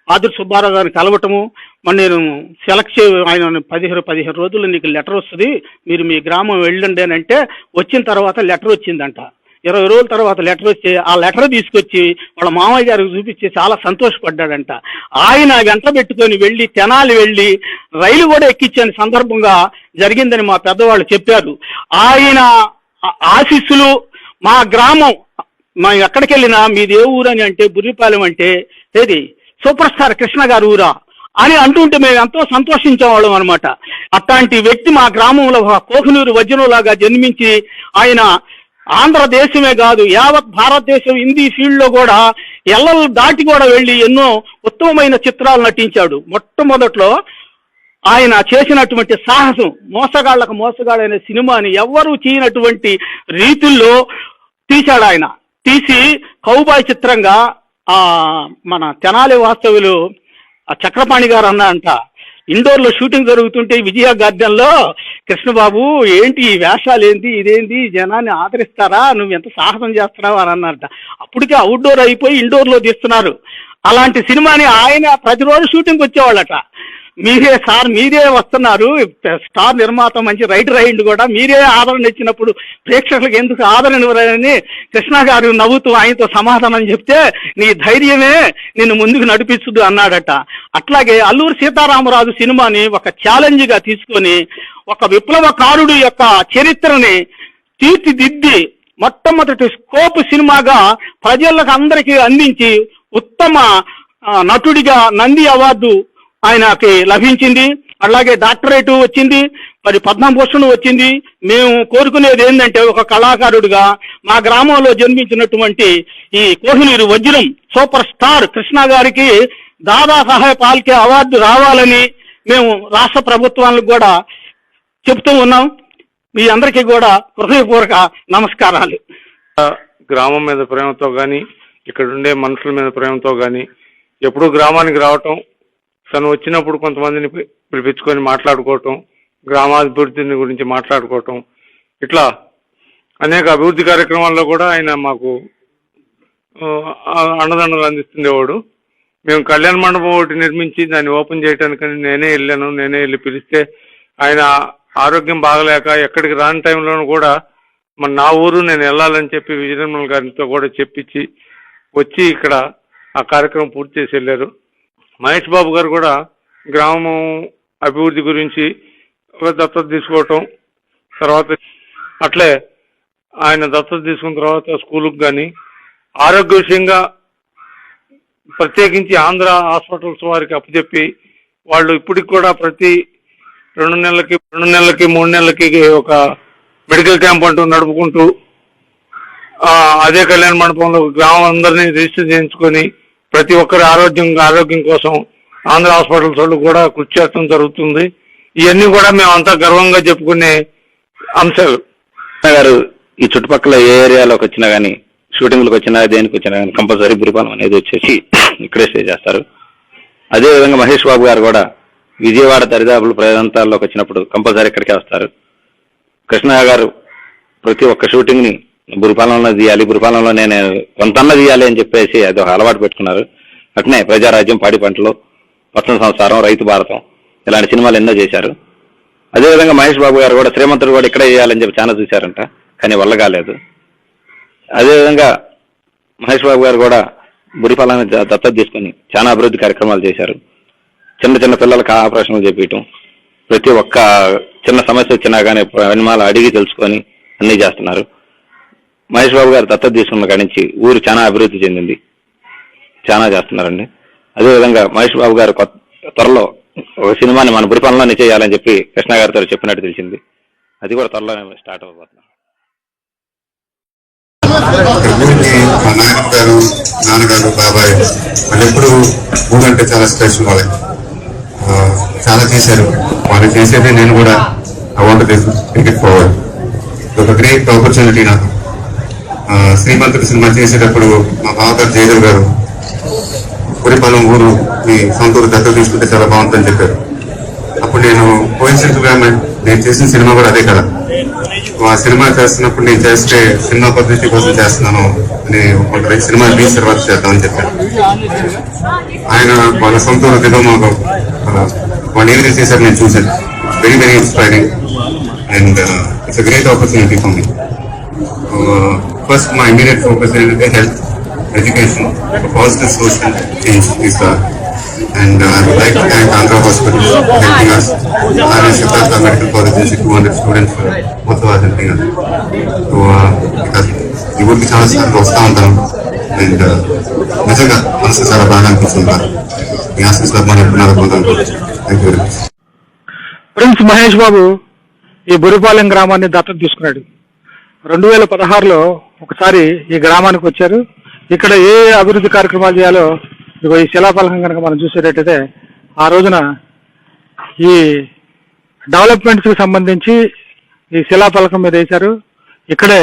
ఆదుర్తి సుబ్బారావు గారిని కలవటము, మరి నేను సెలెక్ట్ ఆయన 15 రోజుల్లో నీకు లెటర్ వస్తుంది, మీరు మీ గ్రామం వెళ్ళండి అని అంటే, వచ్చిన తర్వాత లెటర్ వచ్చిందంట. 20 రోజుల తర్వాత లెటర్ వచ్చి ఆ లెటర్ తీసుకొచ్చి వాళ్ళ మామయ్య గారికి చూపించి చాలా సంతోషపడ్డాడంట. ఆయన వెంట పెట్టుకొని వెళ్ళి తెనాలి వెళ్ళి రైలు కూడా ఎక్కించని సందర్భంగా జరిగిందని మా పెద్దవాళ్ళు చెప్పారు. ఆయన ఆశీస్సులు మా గ్రామం, మా ఎక్కడికి వెళ్ళినా మీది ఏ ఊరని అంటే బుర్రిపాలెం అంటే ఏది సూపర్ స్టార్ కృష్ణ గారు ఊరా అని అంటుంటే మేము ఎంతో సంతోషించేవాళ్ళం అనమాట. అట్లాంటి వ్యక్తి మా గ్రామంలో కోహినూరు వజ్రంలాగా జన్మించి ఆయన ఆంధ్రదేశమే కాదు యావత్ భారతదేశం హిందీ ఫీల్డ్లో కూడా ఎల్లలు దాటి కూడా వెళ్ళి ఎన్నో ఉత్తమమైన చిత్రాలు నటించాడు. మొట్టమొదట్లో ఆయన చేసినటువంటి సాహసం, మోసగాళ్ళైన సినిమాని ఎవ్వరూ చేయనటువంటి రీతుల్లో తీశాడు ఆయన. తీసి కౌబాయ్ చిత్రంగా మన తెనాలి వాస్తవులు చక్రపాణి గారు అన్నారంట, ఇండోర్లో షూటింగ్ జరుగుతుంటే విజయ గార్డెన్లో, కృష్ణబాబు ఏంటి ఈ వేషాలు ఏంటి, ఇదేంటి, జనాన్ని ఆదరిస్తారా, నువ్వు ఎంత సాహసం చేస్తున్నావు అని అన్నారట. అప్పటికే అవుట్డోర్ అయిపోయి ఇండోర్లో తీస్తున్నారు. అలాంటి సినిమాని ఆయన ప్రతిరోజు షూటింగ్కి వచ్చేవాళ్ళట. మీరే వస్తున్నారు, స్టార్ నిర్మాత, మంచి రైటర్ అయ్యిండు కూడా, మీరే ఆదరణ ఇచ్చినప్పుడు ప్రేక్షకులకు ఎందుకు ఆదరణ ఇవ్వరని కృష్ణ గారు నవ్వుతూ ఆయనతో సమాధానం చెప్తే, నీ ధైర్యమే నిన్ను ముందుకు నడిపిస్తుంది అన్నాడట. అట్లాగే అల్లూరి సీతారామరాజు సినిమాని ఒక ఛాలెంజ్గా తీసుకొని ఒక విప్లవకారుడు యొక్క చరిత్రని తీర్చిదిద్ది మొట్టమొదటి స్కోప్ సినిమాగా ప్రజలకు అందరికీ అందించి ఉత్తమ నటుడిగా నంది అవార్డు ఆయనకి లభించింది. అలాగే డాక్టరేట్ వచ్చింది, మరి పద్మభూషణ్ వచ్చింది. మేము కోరుకునేది ఏంటంటే ఒక కళాకారుడిగా మా గ్రామంలో జన్మించినటువంటి ఈ కోహినూరు వజ్రం సూపర్ స్టార్ కృష్ణ గారికి దాదా సాహెబ్ ఫాల్కే అవార్డు రావాలని మేము రాష్ట్ర ప్రభుత్వానికి కూడా చెప్తూ ఉన్నాం. మీ అందరికీ కూడా హృదయపూర్వక నమస్కారాలు. గ్రామం మీద ప్రేమతో కానీ, ఇక్కడ ఉండే మనుషుల మీద ప్రేమతో కానీ, ఎప్పుడూ గ్రామానికి రావటం, తను వచ్చినప్పుడు కొంతమందిని పిలిపించుకొని మాట్లాడుకోవటం, గ్రామాభివృద్ధిని గురించి మాట్లాడుకోవటం, ఇట్లా అనేక అభివృద్ధి కార్యక్రమాల్లో కూడా ఆయన మాకు అండదండలు అందిస్తుండేవాడు. మేము కళ్యాణ మండపం ఒకటి నిర్మించి దాన్ని ఓపెన్ చేయడానికని నేనే వెళ్ళి పిలిస్తే ఆయన ఆరోగ్యం బాగలేక ఎక్కడికి రాని టైంలోనూ కూడా మన నా ఊరు నేను వెళ్ళాలని చెప్పి విజయనిర్మల గారితో కూడా చెప్పించి వచ్చి ఇక్కడ ఆ కార్యక్రమం పూర్తి చేసి వెళ్ళారు. మహేష్ బాబు గారు కూడా గ్రామం అభివృద్ధి గురించి దత్తత తీసుకోవటం, తర్వాత అట్లే ఆయన దత్తత తీసుకున్న తర్వాత స్కూల్కి కానీ ఆరోగ్య విషయంగా ప్రత్యేకించి ఆంధ్ర హాస్పిటల్స్ వారికి అప్పచెప్పి వాళ్ళు ఇప్పటికి కూడా ప్రతి 2 నెలలకి 3 నెలలకి ఒక మెడికల్ క్యాంప్ అంటూ నడుపుకుంటూ అదే కళ్యాణ మండపంలో గ్రామం అందరినీ రిజిస్టర్ చేయించుకొని ప్రతి ఒక్కరి ఆరోగ్యం కోసం ఆంధ్ర హాస్పిటల్స్ వాళ్ళు కూడా కృషి చేయడం జరుగుతుంది. ఇవన్నీ కూడా మేమంతా గర్వంగా చెప్పుకునే అంశాలు. గారు ఈ చుట్టుపక్కల ఏ ఏరియాలోకి వచ్చినా కానీ, షూటింగ్లకు వచ్చినా దేనికి వచ్చినా కానీ కంపల్సరీ బురిపాలెం అనేది వచ్చేసి ఇక్కడే స్టే చేస్తారు. అదేవిధంగా మహేష్ బాబు గారు కూడా విజయవాడ దరిదాపుల ప్రాంతాల్లోకి వచ్చినప్పుడు కంపల్సరీ ఇక్కడికే వస్తారు. కృష్ణ గారు ప్రతి ఒక్క షూటింగ్ ని బురిపాలెంలో తీయాలి, బురిపాలెంలో నేను కొంతన్న తీయాలి అని చెప్పేసి అది ఒక అలవాటు పెట్టుకున్నారు. అట్నే ప్రజారాజ్యం, పాడి పంటలు, పచ్చని సంసారం, రైతు భారతం ఇలాంటి సినిమాలు ఎన్నో చేశారు. అదేవిధంగా మహేష్ బాబు గారు కూడా శ్రీమంతుడు కూడా ఇక్కడే చేయాలని చెప్పి చాలా చూశారంట, కానీ వల్ల కాలేదు. అదేవిధంగా మహేష్ బాబు గారు కూడా బురిపాలెంని దత్తత తీసుకుని చాలా అభివృద్ధి కార్యక్రమాలు చేశారు. చిన్న పిల్లలకు ఆపరేషన్లు చేపించడం, ప్రతి ఒక్క చిన్న సమస్య వచ్చినా కానీ సినిమాలు అడిగి తెలుసుకొని అన్నీ చేస్తున్నారు. మహేష్ బాబు గారు దత్తత తీసుకున్న కాడి నుంచి ఊరు చాలా అభివృద్ధి చెందింది, చాలా చేస్తున్నారండి. అదేవిధంగా మహేష్ బాబు గారు త్వరలో ఒక సినిమాని మన బురిపాలెంలోనే చేయాలని చెప్పి కృష్ణ గారితో చెప్పినట్టు తెలిసింది. అది కూడా త్వరలోనే స్టార్ట్ అవ్వబోతుంది. నాన్నగారు, బాబాయ్ వాళ్ళు ఎప్పుడు ఊరంటే చాలా స్పెషల్. వాళ్ళకి చాలా చేశారు. వాళ్ళు చేసేది నేను కూడా I want to take it forward. ఒక గ్రేట్ ఆపర్చునిటీ నాకు. శ్రీమంతుడు సినిమా చేసేటప్పుడు మా బావగారు జయదేవ్ గారు బురిపాలెం ఊరు మీ సొంత ఊరు దత్తత తీసుకుంటే చాలా బాగుంటుందని చెప్పారు. అప్పుడు నేను కోయిన్సిడెంట్గా నేను చేసిన సినిమా కూడా అదే కదా. ఆ సినిమా చేస్తున్నప్పుడు నేను చేస్తే సినిమా పబ్లిసిటీ కోసం చేస్తున్నాను అని ఒక సినిమా రిలీజ్ తర్వాత చేద్దామని చెప్పారు. ఆయన వాళ్ళ సొంత ఊరు దిగమాకు వాళ్ళు ఏం చేశారు నేను చూశాను. Very very inspiring and it's a great opportunity for me. First మా ఇమీడియట్ ఫోకస్ ఏంటంటే health, education, positive social change is the, and I would like to thank Andhra Hospital for helping us. And Siddhartha Medical College is 200 students also are helping us. So ఈ ఊరికి చాలా సార్లు వస్తూ ఉంటాను అండ్ నిజంగా మనసు చాలా బాగా అనిపిస్తుంటారు. మీ ఆశీస్సులు మనం ఎప్పుడున్నారు పొందాను. Thank you very much. Prince Mahesh Babu ఈ బురిపాలెం గ్రామాన్ని దత్తత తీసుకున్నాడు. 2016లో ఒకసారి ఈ గ్రామానికి వచ్చారు. ఇక్కడ ఏ అభివృద్ధి కార్యక్రమాలు చేయాలో ఇగో ఈ శిలాఫలకం కనుక మనం చూసేటట్టయితే ఆ రోజున ఈ డెవలప్మెంట్స్కి సంబంధించి ఈ శిలాఫలకం మీద వేశారు. ఇక్కడే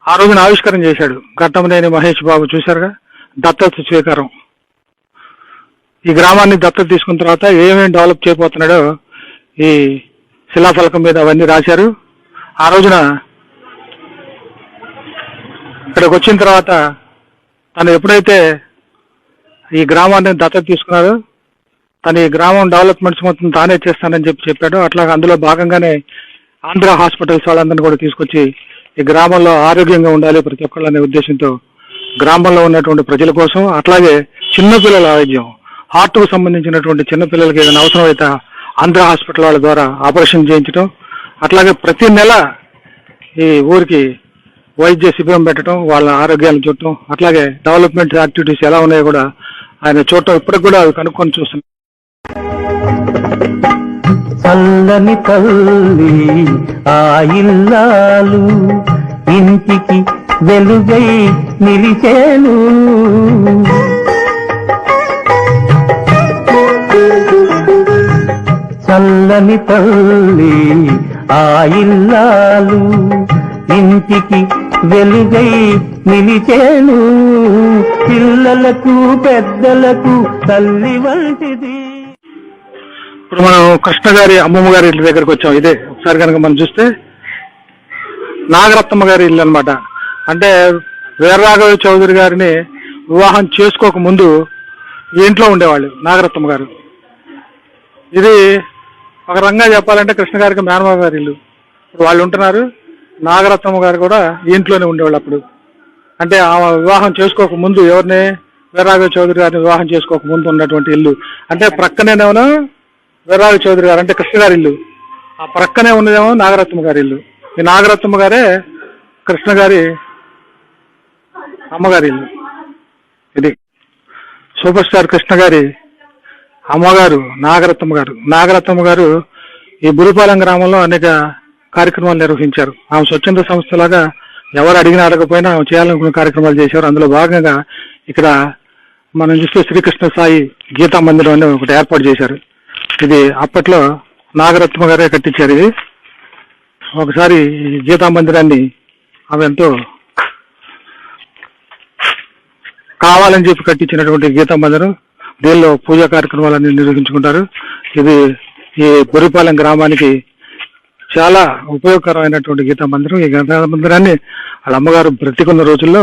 ఆ రోజున ఆవిష్కరణ చేశాడు ఘట్టమనేని మహేష్ బాబు. చూశారుగా దత్తత స్వీకారం. ఈ గ్రామాన్ని దత్తత తీసుకున్న తర్వాత ఏమేమి డెవలప్ చేయబోతున్నాడో ఈ శిలాఫలకం మీద అవన్నీ రాశారు. ఆ రోజున ఇక్కడికి వచ్చిన తర్వాత తను ఎప్పుడైతే ఈ గ్రామాన్ని దత్తత తీసుకున్నారో తను ఈ గ్రామం డెవలప్మెంట్స్ మొత్తం తానే చేస్తానని చెప్పాడు. అట్లా అందులో భాగంగానే ఆంధ్ర హాస్పిటల్స్ వాళ్ళందరినీ కూడా తీసుకొచ్చి ఈ గ్రామంలో ఆరోగ్యంగా ఉండాలి ప్రతి ఒక్కళ్ళు అనే ఉద్దేశంతో గ్రామంలో ఉన్నటువంటి ప్రజల కోసం, అట్లాగే చిన్నపిల్లల ఆరోగ్యం, హార్ట్కు సంబంధించినటువంటి చిన్నపిల్లలకి ఏదైనా అవసరం అయితే ఆంధ్ర హాస్పిటల్ వాళ్ళ ద్వారా ఆపరేషన్ చేయించడం, అట్లాగే ప్రతి నెల ఈ ఊరికి వైద్య శిబిరం పెట్టడం, వాళ్ళ ఆరోగ్యాన్ని చూడటం, అట్లాగే డెవలప్మెంట్ యాక్టివిటీస్ ఎలా ఉన్నాయో కూడా ఆయన చూడటం, ఇప్పటికి కూడా అవి కనుక్కొని చూస్తున్నాం. చల్లని తల్లి ఆ ఇల్లాలు ఇంటికి వెలుగై నిలిచేను. చల్లని తల్లి ఆ ఇల్లాలు ఇంటికి వెలుగై నిలిచేను. పిల్లలకు పెద్దలకు తల్లి వంటిది. ఇప్పుడు మనం కృష్ణ గారి అమ్మమ్మ గారి ఇల్లు దగ్గరకు వచ్చాం. ఇదే ఒకసారి కనుక మనం చూస్తే నాగరత్నమ్మ గారి ఇల్లు అనమాట. అంటే వీరరాఘవ చౌదరి గారిని వివాహం చేసుకోక ముందు ఇంట్లో ఉండేవాళ్ళు నాగరత్నమ్మ గారు. ఇది ఒక రంగా చెప్పాలంటే కృష్ణ గారికి మేనమామ గారి ఇల్లు. ఇప్పుడు వాళ్ళు ఉంటున్నారు. నాగరత్నమ్మ గారు కూడా ఇంట్లోనే ఉండేవాళ్ళు అప్పుడు. అంటే ఆమె వివాహం చేసుకోక ముందు, ఎవరిని, వీరరాఘవ చౌదరి గారిని వివాహం చేసుకోక ముందు ఉన్నటువంటి ఇల్లు. అంటే ప్రక్కనేనేమో వీరరాఘవ చౌదరి గారు అంటే కృష్ణ గారి ఇల్లు, ఆ ప్రక్కనే ఉన్నదేమో నాగరత్నమ్మ గారి ఇల్లు. ఈ నాగరత్నమ్మ గారే కృష్ణ గారి అమ్మగారి ఇల్లు. ఇది సూపర్ స్టార్ కృష్ణ గారి అమ్మగారు నాగరత్నమ్మ గారు. నాగరత్నమ్మ గారు ఈ బురిపాలెం గ్రామంలో అనేక కార్యక్రమాలు నిర్వహించారు. ఆమె స్వచ్ఛంద సంస్థలాగా ఎవరు అడిగినా అడగకపోయినా ఆమె చేయాలనుకున్న కార్యక్రమాలు చేశారు. అందులో భాగంగా ఇక్కడ మనం చూస్తే శ్రీకృష్ణ సాయి గీతా మందిరం అని ఒకటి ఏర్పాటు చేశారు. ఇది అప్పట్లో నాగరత్నమ్మ గారే కట్టించారు. ఇది ఒకసారి ఈ గీతా మందిరాన్ని ఆమె ఎంతో కావాలని చెప్పి కట్టించినటువంటి గీతా మందిరం. దీనిలో పూజా కార్యక్రమాలన్నీ నిర్వహించుకుంటారు. ఇది ఈ బురిపాలెం గ్రామానికి చాలా ఉపయోగకరమైనటువంటి గీతా మందిరం. ఈ గీతా మందిరాన్ని వాళ్ళ అమ్మగారు బ్రతికున్న రోజుల్లో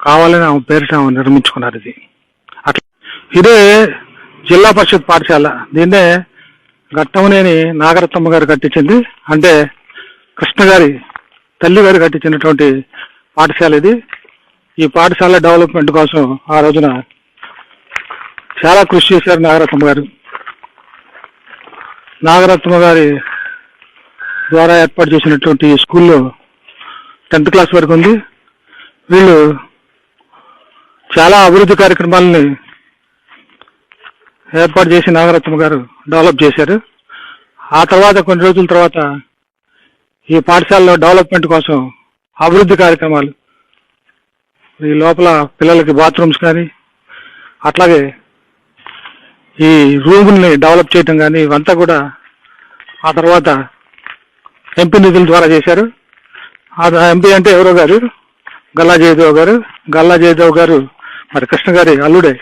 కావాలని ఆమె పేరిట ఆమె నిర్మించుకున్నారు. ఇది అట్లా ఇదే జిల్లా పరిషత్ పాఠశాల. దీన్నే ఘట్టమనేని నాగరత్నమ్మ గారు కట్టించింది. అంటే కృష్ణ గారి తల్లి గారు కట్టించినటువంటి పాఠశాల ఇది. ఈ పాఠశాల డెవలప్మెంట్ కోసం ఆ రోజున చాలా కృషి చేశారు నాగరత్నమ్మ గారు. నాగరత్నమ్మ గారి ద్వారా ఏర్పాటు చేసినటువంటి ఈ స్కూల్లో 10th క్లాస్ వరకు ఉంది. వీళ్ళు చాలా అభివృద్ధి కార్యక్రమాలని ఏర్పాటు చేసి నాగరత్నమ్మ గారు డెవలప్ చేశారు. ఆ తర్వాత కొన్ని రోజుల తర్వాత ఈ పాఠశాలలో డెవలప్మెంట్ కోసం అభివృద్ధి కార్యక్రమాలు, ఈ లోపల పిల్లలకి బాత్రూమ్స్ కానీ, అట్లాగే ఈ రూముల్ని డెవలప్ చేయటం కానీ, ఇవంతా కూడా ఆ తర్వాత ఎంపీ నిధుల ద్వారా చేశారు. ఆ ఎంపీ అంటే ఎవరో గారు, గల్లా జయదేవ్ గారు. గల్లా జయదేవ్ గారు మరి కృష్ణ గారి అల్లుడే.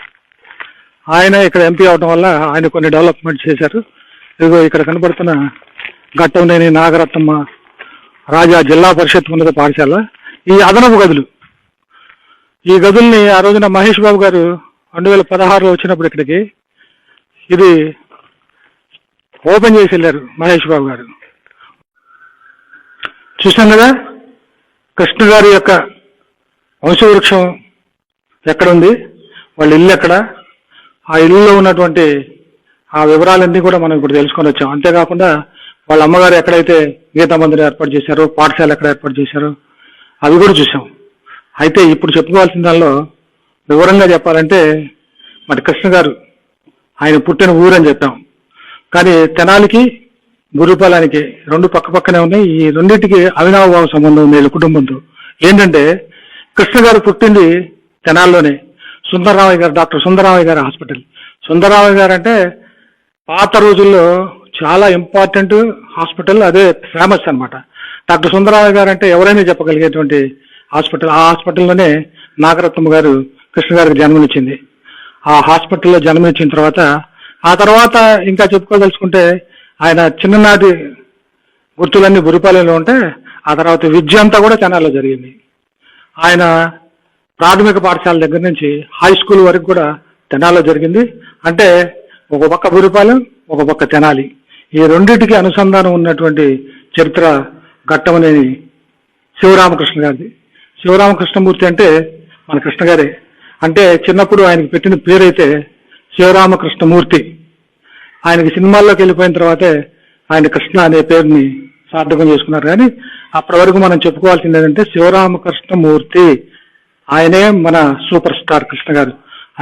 ఆయన ఇక్కడ ఎంపీ అవడం వల్ల ఆయన కొన్ని డెవలప్మెంట్ చేశారు. ఇదిగో ఇక్కడ కనబడుతున్న ఘట్టమనేని నాగరత్నమ్మ రాజా జిల్లా పరిషత్ ఉన్నత పాఠశాల. ఈ అదనపు గదులు, ఈ గదుల్ని ఆ రోజున మహేష్ బాబు గారు 2016లో వచ్చినప్పుడు ఇక్కడికి ఇది ఓపెన్ చేసి వెళ్ళారు మహేష్ బాబు గారు. చూసాం కదా కృష్ణ గారి యొక్క వంశవృక్షం ఎక్కడుంది, వాళ్ళ ఇల్లు ఎక్కడ, ఆ ఇల్లులో ఉన్నటువంటి ఆ వివరాలన్నీ కూడా మనం ఇప్పుడు తెలుసుకొని వచ్చాం. అంతేకాకుండా వాళ్ళ అమ్మగారు ఎక్కడైతే గీతా మందిరం ఏర్పాటు చేశారో, పాఠశాల ఎక్కడ ఏర్పాటు చేశారో అవి కూడా చూసాం. అయితే ఇప్పుడు చెప్పుకోవాల్సిన దానిలో వివరంగా చెప్పాలంటే మరి కృష్ణ గారు ఆయన పుట్టిన ఊరు అని చెప్పాం. కానీ తెనాలికి బురిపాలెనికి రెండు పక్క పక్కనే ఉన్నాయి. ఈ రెండింటికి అవినాభావ సంబంధం ఉంది వీళ్ళ కుటుంబంతో. ఏంటంటే కృష్ణ గారు పుట్టింది తెనాల్లోనే, సుందరరామయ్య గారు, డాక్టర్ సుందరరామయ్య గారి హాస్పిటల్. సుందరరామయ్య గారు అంటే పాత రోజుల్లో చాలా ఇంపార్టెంట్ హాస్పిటల్, అదే ఫేమస్ అనమాట. డాక్టర్ సుందరరామయ్య గారు అంటే ఎవరైనా చెప్పగలిగేటువంటి హాస్పిటల్. ఆ హాస్పిటల్లోనే నాగరత్నమ్మ గారు కృష్ణ గారికి జన్మనిచ్చింది. ఆ హాస్పిటల్లో జన్మనిచ్చిన తర్వాత ఆ తర్వాత ఇంకా చెప్పుకోదలుచుకుంటే ఆయన చిన్ననాటి గుర్తులన్నీ బురిపాలెంలో ఉంటే ఆ తర్వాత విద్య అంతా కూడా తెనాలిలో జరిగింది. ఆయన ప్రాథమిక పాఠశాల దగ్గర నుంచి హై స్కూల్ వరకు కూడా తెనాలిలో జరిగింది. అంటే ఒక పక్క బురిపాలెం, ఒక పక్క తెనాలి, ఈ రెండింటికి అనుసంధానం ఉన్నటువంటి చరిత్ర ఘట్టమనేని శివరామకృష్ణ గారిది. శివరామకృష్ణమూర్తి అంటే మన కృష్ణ గారే. అంటే చిన్నప్పుడు ఆయనకి పెట్టిన పేరైతే శివరామకృష్ణమూర్తి. ఆయనకి సినిమాల్లోకి వెళ్ళిపోయిన తర్వాతే ఆయన కృష్ణ అనే పేరుని సార్థకం చేసుకున్నారు. కానీ అప్పటి వరకు మనం చెప్పుకోవాల్సింది ఏంటంటే శివరామకృష్ణమూర్తి, ఆయనే మన సూపర్ స్టార్ కృష్ణ గారు.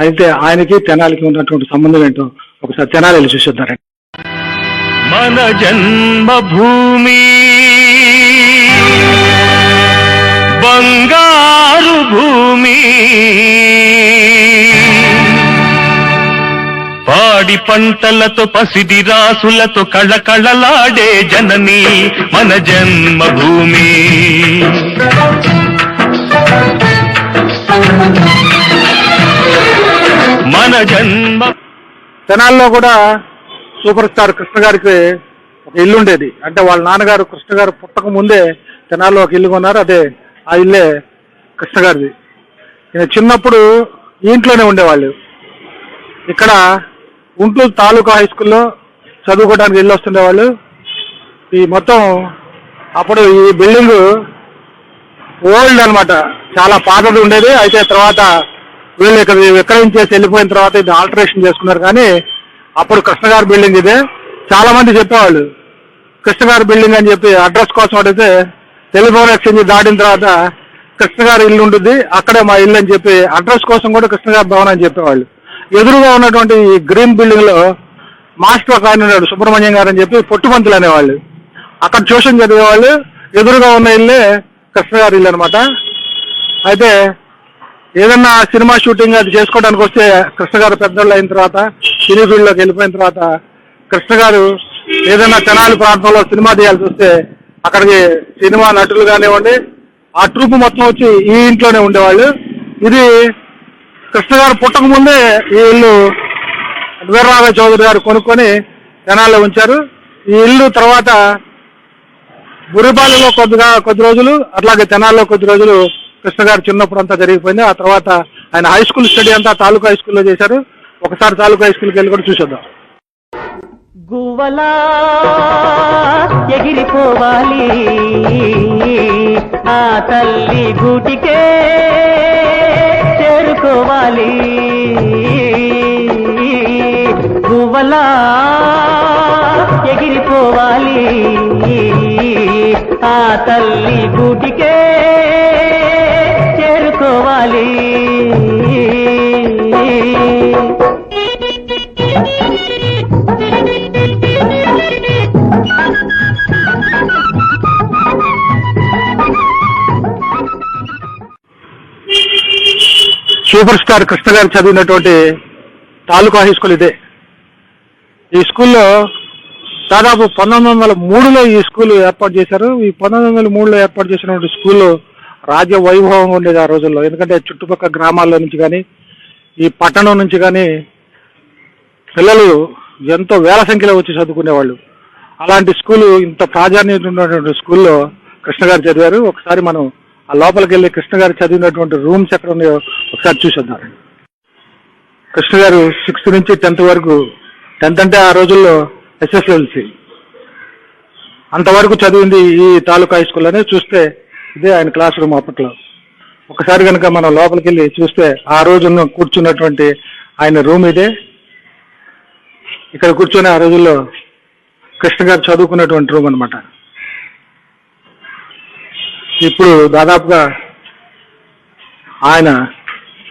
అయితే ఆయనకి తెనాలికి ఉన్నటువంటి సంబంధం ఏంటో ఒకసారి తెనాలి వెళ్ళి చూసేద్దారండి. మన జన్మభూమి బంగారు భూమి, పాడి పంటలతో పసిడి రాసులతో కళకళలాడే జనని మన జన్మభూమి. మన జన్మ తెనాల్లో కూడా సూపర్ స్టార్ కృష్ణ గారికి ఒక ఇల్లు ఉండేది. అంటే వాళ్ళ నాన్నగారు కృష్ణ గారు పుట్టక ముందే తెనాల్లో ఒక ఇల్లు కొన్నారు. అదే ఆ ఇల్లే కృష్ణ గారిది. ఈయన చిన్నప్పుడు ఈ ఇంట్లోనే ఉండేవాళ్ళు. ఇక్కడ గుంటూరు తాలూకా హై స్కూల్లో చదువుకోవడానికి వెళ్ళి వస్తుండేవాళ్ళు. ఈ మొత్తం అప్పుడు ఈ బిల్డింగ్ ఓల్డ్ అన్నమాట, చాలా పాతది ఉండేది. అయితే తర్వాత వీళ్ళు ఇక్కడ విక్రయించేసి వెళ్ళిపోయిన తర్వాత ఇది ఆల్టరేషన్ చేసుకున్నారు. కానీ అప్పుడు కృష్ణ గారి బిల్డింగ్ ఇదే. చాలా మంది చెప్పేవాళ్ళు కృష్ణ గారి బిల్డింగ్ అని చెప్పి. అడ్రస్ కోసం అడిగితే టెలిఫోన్ ఎక్స్చేంజ్ దాటిన తర్వాత కృష్ణ గారి ఇల్లు ఉంటుంది, అక్కడే మా ఇల్లు అని చెప్పి అడ్రస్ కోసం కూడా కృష్ణ గారి భవన్ అని చెప్పేవాళ్ళు. ఎదురుగా ఉన్నటువంటి ఈ గ్రీన్ బిల్డింగ్ లో మాస్టర్ ఒక ఆయన ఉన్నాడు, సుబ్రహ్మణ్యం గారు అని చెప్పి, పొట్టుమంతులు అనేవాళ్ళు. అక్కడ ట్యూషన్ చదివేవాళ్ళు. ఎదురుగా ఉన్న ఇల్లే కృష్ణ గారి ఇల్లు అనమాట. అయితే ఏదన్నా సినిమా షూటింగ్ అది చేసుకోవడానికి వస్తే కృష్ణ గారు పెద్దోళ్ళు అయిన తర్వాత సినీ ఫీల్డ్లోకి వెళ్ళిపోయిన తర్వాత కృష్ణ గారు ఏదైనా తెనాలి ప్రాంతంలో సినిమా తీయాల్సి వస్తే అక్కడికి సినిమా నటులు కానివ్వండి ఆ ట్రూప్ మొత్తం వచ్చి ఈ ఇంట్లోనే ఉండేవాళ్ళు. ఇది కృష్ణ గారు పుట్టక ముందే ఈ ఇల్లు వీరరాఘవ చౌదరి గారు కొనుక్కొని తెనాల్లో ఉంచారు. ఈ ఇల్లు తర్వాత బురిపాలెంలో కొద్ది రోజులు, అట్లాగే తెనాల్లో కొద్ది రోజులు కృష్ణ గారు చిన్నప్పుడు అంతా జరిగిపోయింది. ఆ తర్వాత ఆయన హై స్కూల్ స్టడీ అంతా తాలూకా హై స్కూల్లో చేశారు. ఒకసారి తాలూకా హై స్కూల్కి వెళ్ళి కూడా చూసేద్దాం. గువ్వలా ఎగిరిపోవాలి ఆ తల్లి గూటికే చేరుకోవాలి. గువ్వలా ఎగిరిపోవాలి ఆ తల్లి గూటికే చేరుకోవాలి. సూపర్ స్టార్ కృష్ణ గారు చదివినటువంటి తాలూకా హై స్కూల్ ఇదే. ఈ స్కూల్లో దాదాపు 1903లో ఈ స్కూల్ ఏర్పాటు చేశారు. ఈ 1903లో ఏర్పాటు చేసినటువంటి స్కూల్ రాజ్య వైభవంగా ఉండేది ఆ రోజుల్లో. ఎందుకంటే చుట్టుపక్కల గ్రామాల్లో నుంచి కానీ ఈ పట్టణం నుంచి కానీ పిల్లలు ఎంతో వేల సంఖ్యలో వచ్చి చదువుకునేవాళ్ళు. అలాంటి స్కూలు, ఇంత ప్రాధాన్యత ఉన్నటువంటి స్కూల్లో కృష్ణ గారు చదివారు. ఒకసారి మనం ఆ లోపలికి వెళ్ళి కృష్ణ గారు చదివినటువంటి రూమ్స్ ఎక్కడ ఉన్నాయో ఒకసారి చూసేద్దాం. కృష్ణ గారు 6th నుంచి 10th వరకు, 10th అంటే ఆ రోజుల్లో SSLC అంతవరకు చదివింది ఈ తాలూకా హై స్కూల్లోనే. చూస్తే ఇదే ఆయన క్లాస్ రూమ్ అప్పట్లో. ఒకసారి కనుక మనం లోపలికి వెళ్ళి చూస్తే ఆ రోజు కూర్చున్నటువంటి ఆయన రూమ్ ఇదే. ఇక్కడ కూర్చొని ఆ రోజుల్లో కృష్ణ గారు చదువుకున్నటువంటి రూమ్ అనమాట. ఇప్పుడు దాదాపుగా ఆయన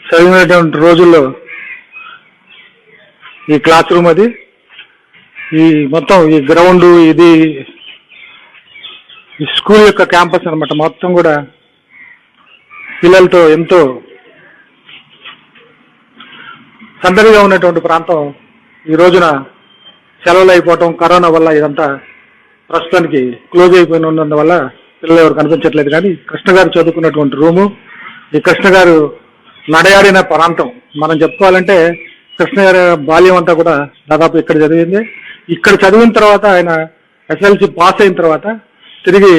చదివినటువంటి రోజుల్లో ఈ క్లాస్ రూమ్ అది, ఈ మొత్తం ఈ గ్రౌండ్, ఇది ఈ స్కూల్ యొక్క క్యాంపస్ అనమాట. మొత్తం కూడా పిల్లలతో ఎంతో సందడిగా ఉన్నటువంటి ప్రాంతం. ఈ రోజున సెలవులు అయిపోవటం, కరోనా వల్ల ఇదంతా ప్రస్తుతానికి క్లోజ్ అయిపోయిన ఉన్నందువల్ల పిల్లలు ఎవరు కనిపించట్లేదు. కానీ కృష్ణ గారు చదువుకున్నటువంటి రూము, ఈ కృష్ణ గారు నడయాడిన ప్రాంతం మనం చెప్పుకోవాలంటే కృష్ణ గారి బాల్యం అంతా కూడా దాదాపు ఇక్కడ చదివింది. ఇక్కడ చదివిన తర్వాత ఆయన SSLC పాస్ అయిన తర్వాత తిరిగి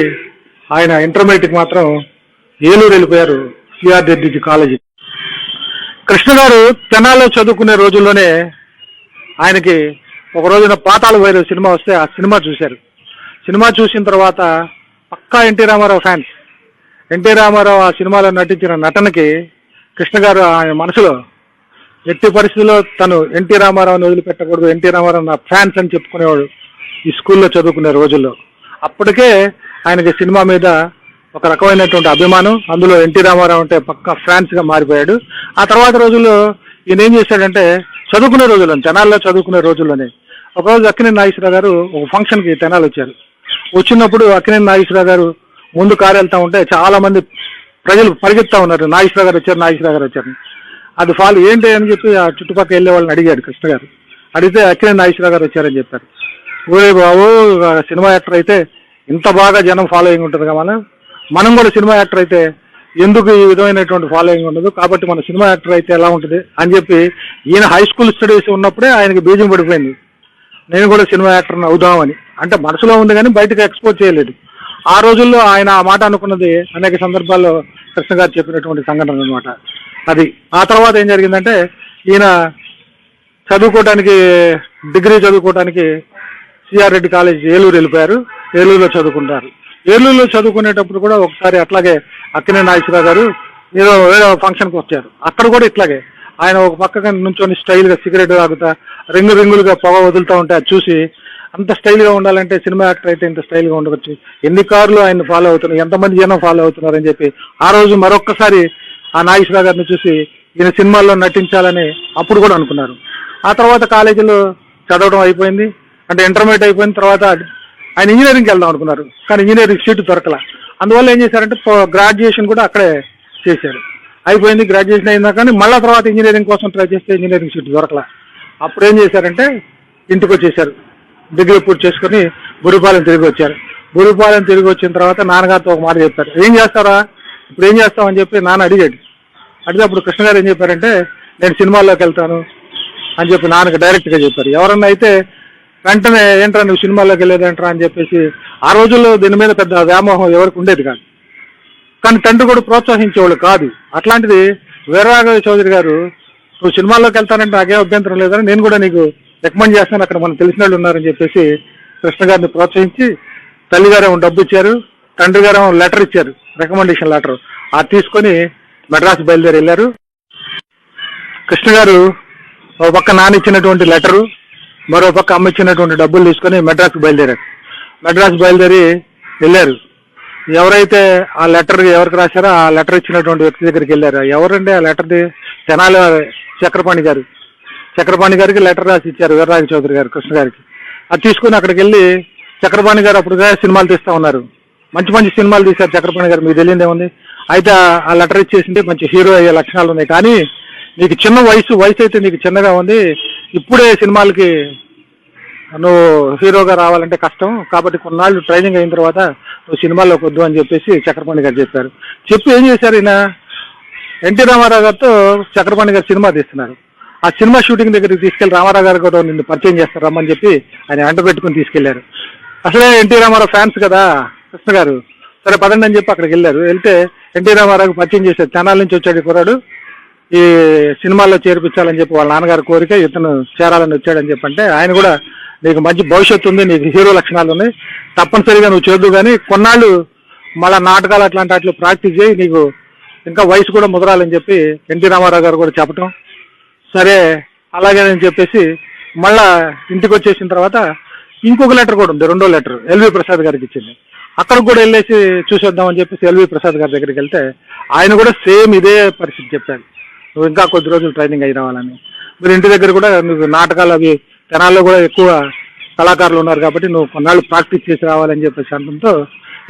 ఆయన ఇంటర్మీడియట్కి మాత్రం ఏలూరు వెళ్ళిపోయారు, సిఆర్ రెడ్డి కాలేజీ. కృష్ణ గారు తెనాల్లో చదువుకునే రోజుల్లోనే ఆయనకి ఒక రోజున పాతాళ భైరవి సినిమా వస్తే ఆ సినిమా చూశారు. సినిమా చూసిన తర్వాత పక్కా NT Rama Rao fans. NT Rama Rao ఆ సినిమాలో నటించిన నటనకి కృష్ణ గారు ఆయన మనసులో ఎట్టి పరిస్థితుల్లో తను ఎన్టీ రామారావుని వదిలిపెట్టకూడదు, ఎన్టీ రామారావు నా ఫ్యాన్స్ అని చెప్పుకునేవాడు ఈ స్కూల్లో చదువుకునే రోజుల్లో. అప్పటికే ఆయనకి సినిమా మీద ఒక రకమైనటువంటి అభిమానం, అందులో ఎన్టీ రామారావు అంటే పక్కా ఫ్యాన్స్గా మారిపోయాడు. ఆ తర్వాత రోజుల్లో ఈయన ఏం చేశాడంటే చదువుకునే రోజుల్లో, తెనాల్లో చదువుకునే రోజుల్లోనే ఒకరోజు అక్కినేని నాగేశ్వరరావు గారు ఒక ఫంక్షన్కి తెనాలి వచ్చారు. వచ్చినప్పుడు అక్కినేని నాగేశ్వరరావు గారు ముందు కారు వెళ్తా ఉంటే చాలా మంది ప్రజలు పరిగెత్తా ఉన్నారు, నాగేశ్వరరావు గారు వచ్చారు, నాగేశ్వరరావు గారు వచ్చారు. అది ఫాలో ఏంటి అని చెప్పి ఆ చుట్టుపక్కల వెళ్ళే వాళ్ళని అడిగాడు కృష్ణ గారు. అడిగితే అక్కినేని నాగేశ్వరరావు గారు వచ్చారని చెప్పారు. ఓరే బాబు, సినిమా యాక్టర్ అయితే ఇంత బాగా జనం ఫాలోయింగ్ ఉంటుంది కదా, మనం కూడా సినిమా యాక్టర్ అయితే ఎందుకు ఈ విధమైనటువంటి ఫాలోయింగ్ ఉండదు, కాబట్టి మన సినిమా యాక్టర్ అయితే ఎలా ఉంటుంది అని చెప్పి ఈయన హై స్కూల్ స్టడీస్ ఉన్నప్పుడే ఆయనకి బీజం పడిపోయింది, నేను కూడా సినిమా యాక్టర్ని అవుదామని. అంటే మనసులో ఉంది కానీ బయటకు ఎక్స్పోజ్ చేయలేదు. ఆ రోజుల్లో ఆయన ఆ మాట అనుకున్నది అనేక సందర్భాల్లో కృష్ణ గారు చెప్పినటువంటి సంఘటన అనమాట అది. ఆ తర్వాత ఏం జరిగిందంటే ఈయన చదువుకోవడానికి, డిగ్రీ చదువుకోవడానికి సిఆర్ రెడ్డి కాలేజ్ ఏలూరు వెళ్ళిపోయారు. ఏలూరులో చదువుకుంటారు. ఏలూరులో చదువుకునేటప్పుడు కూడా ఒకసారి అట్లాగే అక్కినేని నాగేశ్వరరావు గారు ఏదో వేరే ఫంక్షన్కి వచ్చారు. అక్కడ కూడా ఇట్లాగే ఆయన ఒక పక్కగా నుంచొని స్టైల్గా సిగరెట్ తాగుతా రింగులుగా పొగ వదులుతూ ఉంటే అది చూసి అంత స్టైల్గా ఉండాలంటే సినిమా యాక్టర్ అయితే ఇంత స్టైల్గా ఉండవచ్చు, ఎన్ని కార్లు ఆయన ఫాలో అవుతున్నారు, ఎంతమంది జనం ఫాలో అవుతున్నారని చెప్పి ఆ రోజు మరొక్కసారి ఆ నాగేశ్వరరావు గారిని చూసి ఈయన సినిమాల్లో నటించాలని అప్పుడు కూడా అనుకున్నారు. ఆ తర్వాత కాలేజీలో చదవడం అయిపోయింది, అంటే ఇంటర్మీడియట్ అయిపోయిన తర్వాత ఆయన ఇంజనీరింగ్కి వెళ్దాం అనుకున్నారు. కానీ ఇంజనీరింగ్ సీటు దొరకల. అందువల్ల ఏం చేశారంటే గ్రాడ్యుయేషన్ కూడా అక్కడే చేశారు. అయిపోయింది, గ్రాడ్యుయేషన్ అయినా కానీ మళ్ళా తర్వాత ఇంజనీరింగ్ కోసం ట్రై చేస్తే ఇంజనీరింగ్ సీటు దొరకల. అప్పుడు ఏం చేశారంటే ఇంటికి వచ్చేసారు. డిగ్రీ పూర్తి చేసుకుని బురిపాలెం తిరిగి వచ్చారు. బురిపాలెం తిరిగి వచ్చిన తర్వాత నాన్నగారితో ఒక మాట చెప్పారు, ఏం చేస్తారా ఇప్పుడు, ఏం చేస్తామని చెప్పి నాన్న అడిగాడు. అడిగితే అప్పుడు కృష్ణ గారు ఏం చెప్పారంటే నేను సినిమాల్లోకి వెళ్తాను అని చెప్పి నాన్నకి డైరెక్ట్గా చెప్పారు. ఎవరన్నా అయితే వెంటనే ఏంట్రా నువ్వు సినిమాల్లోకి వెళ్ళేదేంట్రా అని చెప్పేసి ఆ రోజుల్లో దీని మీద పెద్ద వ్యామోహం ఎవరికి ఉండేది కాదు. కానీ తండ్రి కూడా ప్రోత్సహించేవాళ్ళు కాదు. అట్లాంటిది వీరరాఘవ చౌదరి గారు నువ్వు సినిమాల్లోకి వెళ్తానంటే నాకేం అభ్యంతరం లేదని, నేను కూడా నీకు రికమెండ్ చేస్తాను, అక్కడ మనకు తెలిసిన వాళ్ళు ఉన్నారని చెప్పేసి కృష్ణ గారిని ప్రోత్సహించి తల్లిగారు డబ్బు ఇచ్చారు, తండ్రి గారు లెటర్ ఇచ్చారు, రికమెండేషన్ లెటర్. అది తీసుకొని మెడ్రాస్ బయలుదేరి వెళ్ళారు. కృష్ణ గారు ఒక పక్క నాన్న ఇచ్చినటువంటి లెటరు, మరో పక్క అమ్మ ఇచ్చినటువంటి డబ్బులు తీసుకొని మెడ్రాస్కి బయలుదేరారు. మెడ్రాస్ బయలుదేరి వెళ్ళారు. ఎవరైతే ఆ లెటర్ ఎవరికి రాశారో ఆ లెటర్ ఇచ్చినటువంటి వ్యక్తి దగ్గరికి వెళ్ళారు. ఎవరండి ఆ లెటర్ది? తెనాలి చక్రపాణి గారు. చక్రపాణి గారికి లెటర్ రాసి ఇచ్చారు వీరరాఘవ చౌదరి గారు కృష్ణ గారికి. అది తీసుకుని అక్కడికి వెళ్ళి చక్రపాణి గారు అప్పుడుగా సినిమాలు తీస్తూ ఉన్నారు. మంచి మంచి సినిమాలు తీశారు చక్రపాణి గారు, మీకు తెలియదు ఏముంది. అయితే ఆ లెటర్ ఇచ్చేసింటే మంచి హీరో అయ్యే లక్షణాలు ఉన్నాయి, కానీ నీకు చిన్న వయసు అయితే నీకు చిన్నగా ఉంది, ఇప్పుడే సినిమాలకి నువ్వు హీరోగా రావాలంటే కష్టం, కాబట్టి కొన్నాళ్ళు ట్రైనింగ్ అయిన తర్వాత నువ్వు సినిమాల్లోకి వద్దు అని చెప్పేసి చక్రపాణి గారు చెప్పారు. చెప్పి ఏం చేశారు ఈయన, ఎన్టీ రామారావు గారితో చక్రపాణి గారు సినిమా తీస్తున్నారు. ఆ సినిమా షూటింగ్ దగ్గరికి తీసుకెళ్లి రామారావు గారు కూడా నిన్ను పరిచయం చేస్తారు రమ్మని చెప్పి ఆయన వెంట పెట్టుకుని తీసుకెళ్లారు. అసలే ఎన్టీ రామారావు ఫ్యాన్స్ కదా కృష్ణ గారు, సరే పదండి అని చెప్పి అక్కడికి వెళ్ళారు. వెళ్తే ఎన్టీ రామారావుకి పరిచయం చేశారు. తెనాలి నుంచి వచ్చాడు కుర్రాడు, ఈ సినిమాల్లో చేర్పించాలని చెప్పి వాళ్ళ నాన్నగారి కోరిక, ఇతను చేరాలని వచ్చాడని చెప్పంటే ఆయన కూడా నీకు మంచి భవిష్యత్తు ఉంది, నీకు హీరో లక్షణాలు ఉన్నాయి, తప్పనిసరిగా నువ్వు చేద్దు, కానీ కొన్నాళ్ళు మళ్ళా నాటకాలు అట్లాంటి వాటిలో ప్రాక్టీస్ చేయి, నీకు ఇంకా వయసు కూడా ముదరాలని చెప్పి ఎన్టీ రామారావు గారు కూడా చెప్పడం. సరే అలాగేనని చెప్పేసి మళ్ళా ఇంటికి వచ్చేసిన తర్వాత ఇంకొక లెటర్ కూడా ఉంది, రెండో లెటర్ ఎల్వి ప్రసాద్ గారికి ఇచ్చింది. అక్కడికి కూడా వెళ్ళేసి చూసేద్దామని చెప్పేసి ఎల్వి ప్రసాద్ గారి దగ్గరికి వెళ్తే ఆయన కూడా సేమ్ ఇదే పరిస్థితి చెప్పాడు, నువ్వు ఇంకా కొద్ది రోజులు ట్రైనింగ్ అయి రావాలని. మీరు ఇంటి దగ్గర కూడా నువ్వు నాటకాలు అవి తెనాల్లో కూడా ఎక్కువ కళాకారులు ఉన్నారు కాబట్టి నువ్వు కొన్నాళ్ళు ప్రాక్టీస్ చేసి రావాలని చెప్పేసి అనడంతో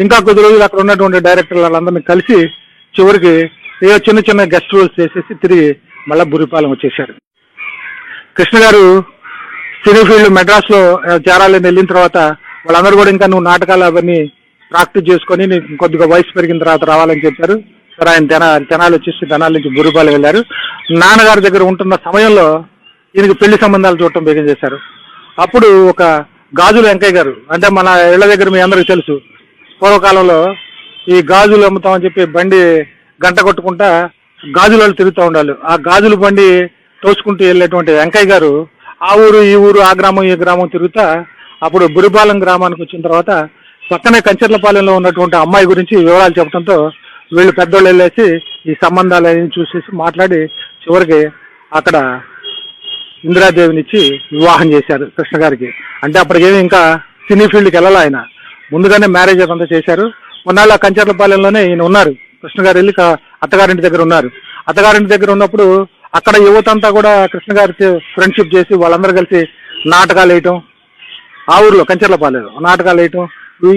ఇంకా కొద్ది రోజులు అక్కడ ఉన్నటువంటి డైరెక్టర్లు వాళ్ళందరినీ కలిసి చివరికి ఏదో చిన్న చిన్న గెస్ట్ రోల్స్ చేసేసి తిరిగి మళ్ళా బురిపాలెం వచ్చేసారు. కృష్ణ గారు సినీ ఫీల్డ్ మెడ్రాస్లో చేరాలని వెళ్ళిన తర్వాత వాళ్ళందరూ కూడా ఇంకా నువ్వు నాటకాలు అవన్నీ ప్రాక్టీస్ చేసుకొని నీకు కొద్దిగా వయసు పెరిగిన తర్వాత రావాలని చెప్పారు. సరే ఆయన తెనాలి వచ్చేసి తెనాలి నుంచి బురిపాలెం వెళ్ళారు. నాన్నగారి దగ్గర ఉంటున్న సమయంలో ఈయనకి పెళ్లి సంబంధాలు చూడటం బిగిన్ చేశారు. అప్పుడు ఒక గాజుల వెంకయ్య గారు, అంటే మన ఇళ్ల దగ్గర మీ అందరికీ తెలుసు, పూర్వకాలంలో ఈ గాజులు అమ్ముతామని చెప్పి బండి గంట కొట్టుకుంటా గాజులలో తిరుగుతూ ఉండాలి. ఆ గాజుల బండి తోసుకుంటూ వెళ్ళేటువంటి వెంకయ్య గారు ఆ ఊరు ఈ ఊరు ఆ గ్రామం ఈ గ్రామం తిరుగుతా అప్పుడు బురిపాలెం గ్రామానికి వచ్చిన తర్వాత పక్కనే కంచర్లపాలెంలో ఉన్నటువంటి అమ్మాయి గురించి వివరాలు చెప్పడంతో వీళ్ళు పెద్దోళ్ళు వెళ్ళేసి ఈ సంబంధాలు అవి చూసేసి మాట్లాడి చివరికి అక్కడ ఇందిరాదేవినిచ్చి వివాహం చేశారు కృష్ణ గారికి. అంటే అప్పటికేమి ఇంకా సినీ ఫీల్డ్కి వెళ్ళాలి, ఆయన ముందుగానే మ్యారేజ్ అంతా చేశారు. మొన్నాళ్ళ కంచర్లపాలెంలోనే ఈయన ఉన్నారు, కృష్ణ గారు వెళ్ళి అత్తగారింటి దగ్గర ఉన్నారు. అత్తగారింటి దగ్గర ఉన్నప్పుడు అక్కడ యువత అంతా కూడా కృష్ణ గారికి ఫ్రెండ్షిప్ చేసి వాళ్ళందరూ కలిసి నాటకాలు వేయటం, ఆ ఊర్లో కంచర్లపాలెం నాటకాలు వేయటం,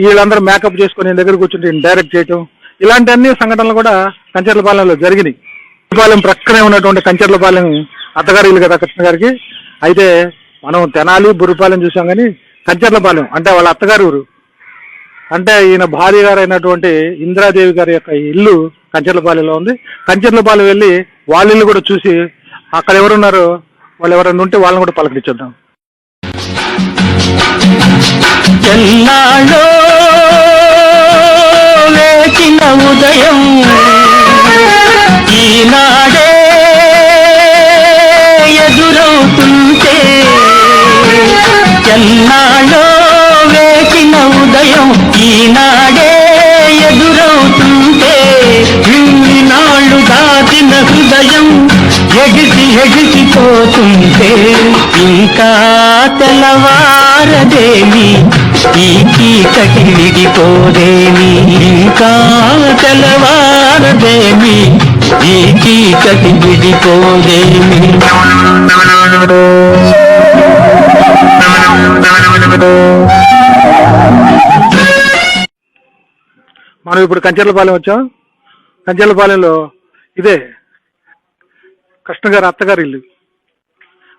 వీళ్ళందరూ మేకప్ చేసుకొని ఈయన దగ్గర కూర్చుంటే డైరెక్ట్ చేయటం, ఇలాంటి అన్ని సంఘటనలు కూడా కంచర్లపాలెంలో జరిగినాయి. పాలెం ప్రక్కనే ఉన్నటువంటి కంచర్లపాలెం అత్తగారి ఇల్లు కదా కృష్ణ గారికి. అయితే మనం తెనాలి బుర్రిపాలెం చూసాం, కానీ కంచర్లపాలెం అంటే వాళ్ళ అత్తగారి ఊరు. అంటే ఈయన భార్య గారు అయినటువంటి ఇందిరాదేవి గారి యొక్క ఇల్లు కంచర్లపాలెంలో ఉంది. కంచర్లపాలెం వెళ్ళి వాళ్ళ ఇల్లు కూడా చూసి అక్కడ ఎవరున్నారో వాళ్ళు ఎవరైనా ఉంటే వాళ్ళని కూడా పలకరించొద్దాం. ఎన్నాళ్ళో లేచిన ఉదయం ఈనాడే ఎదురవుతుంటే, ఎన్నాళ్ళో వేచిన ఉదయం ఈనాడే ఎదురవుతుంటే, ఇన్నాళ్ళు దాచిన హృదయం ఎగిసిపోతుంటే, ఇంకా తెల్లవారదేమి ఈ చీకటి విడిపోదేమి, ఇంకా తెల్లవారదేమి ఈ చీకటి విడిపోదేమి. మనం ఇప్పుడు కంచర్లపాలెం వచ్చాం. కంచర్లపాలెంలో ఇదే కృష్ణ గారు అత్తగారి ఇల్లు,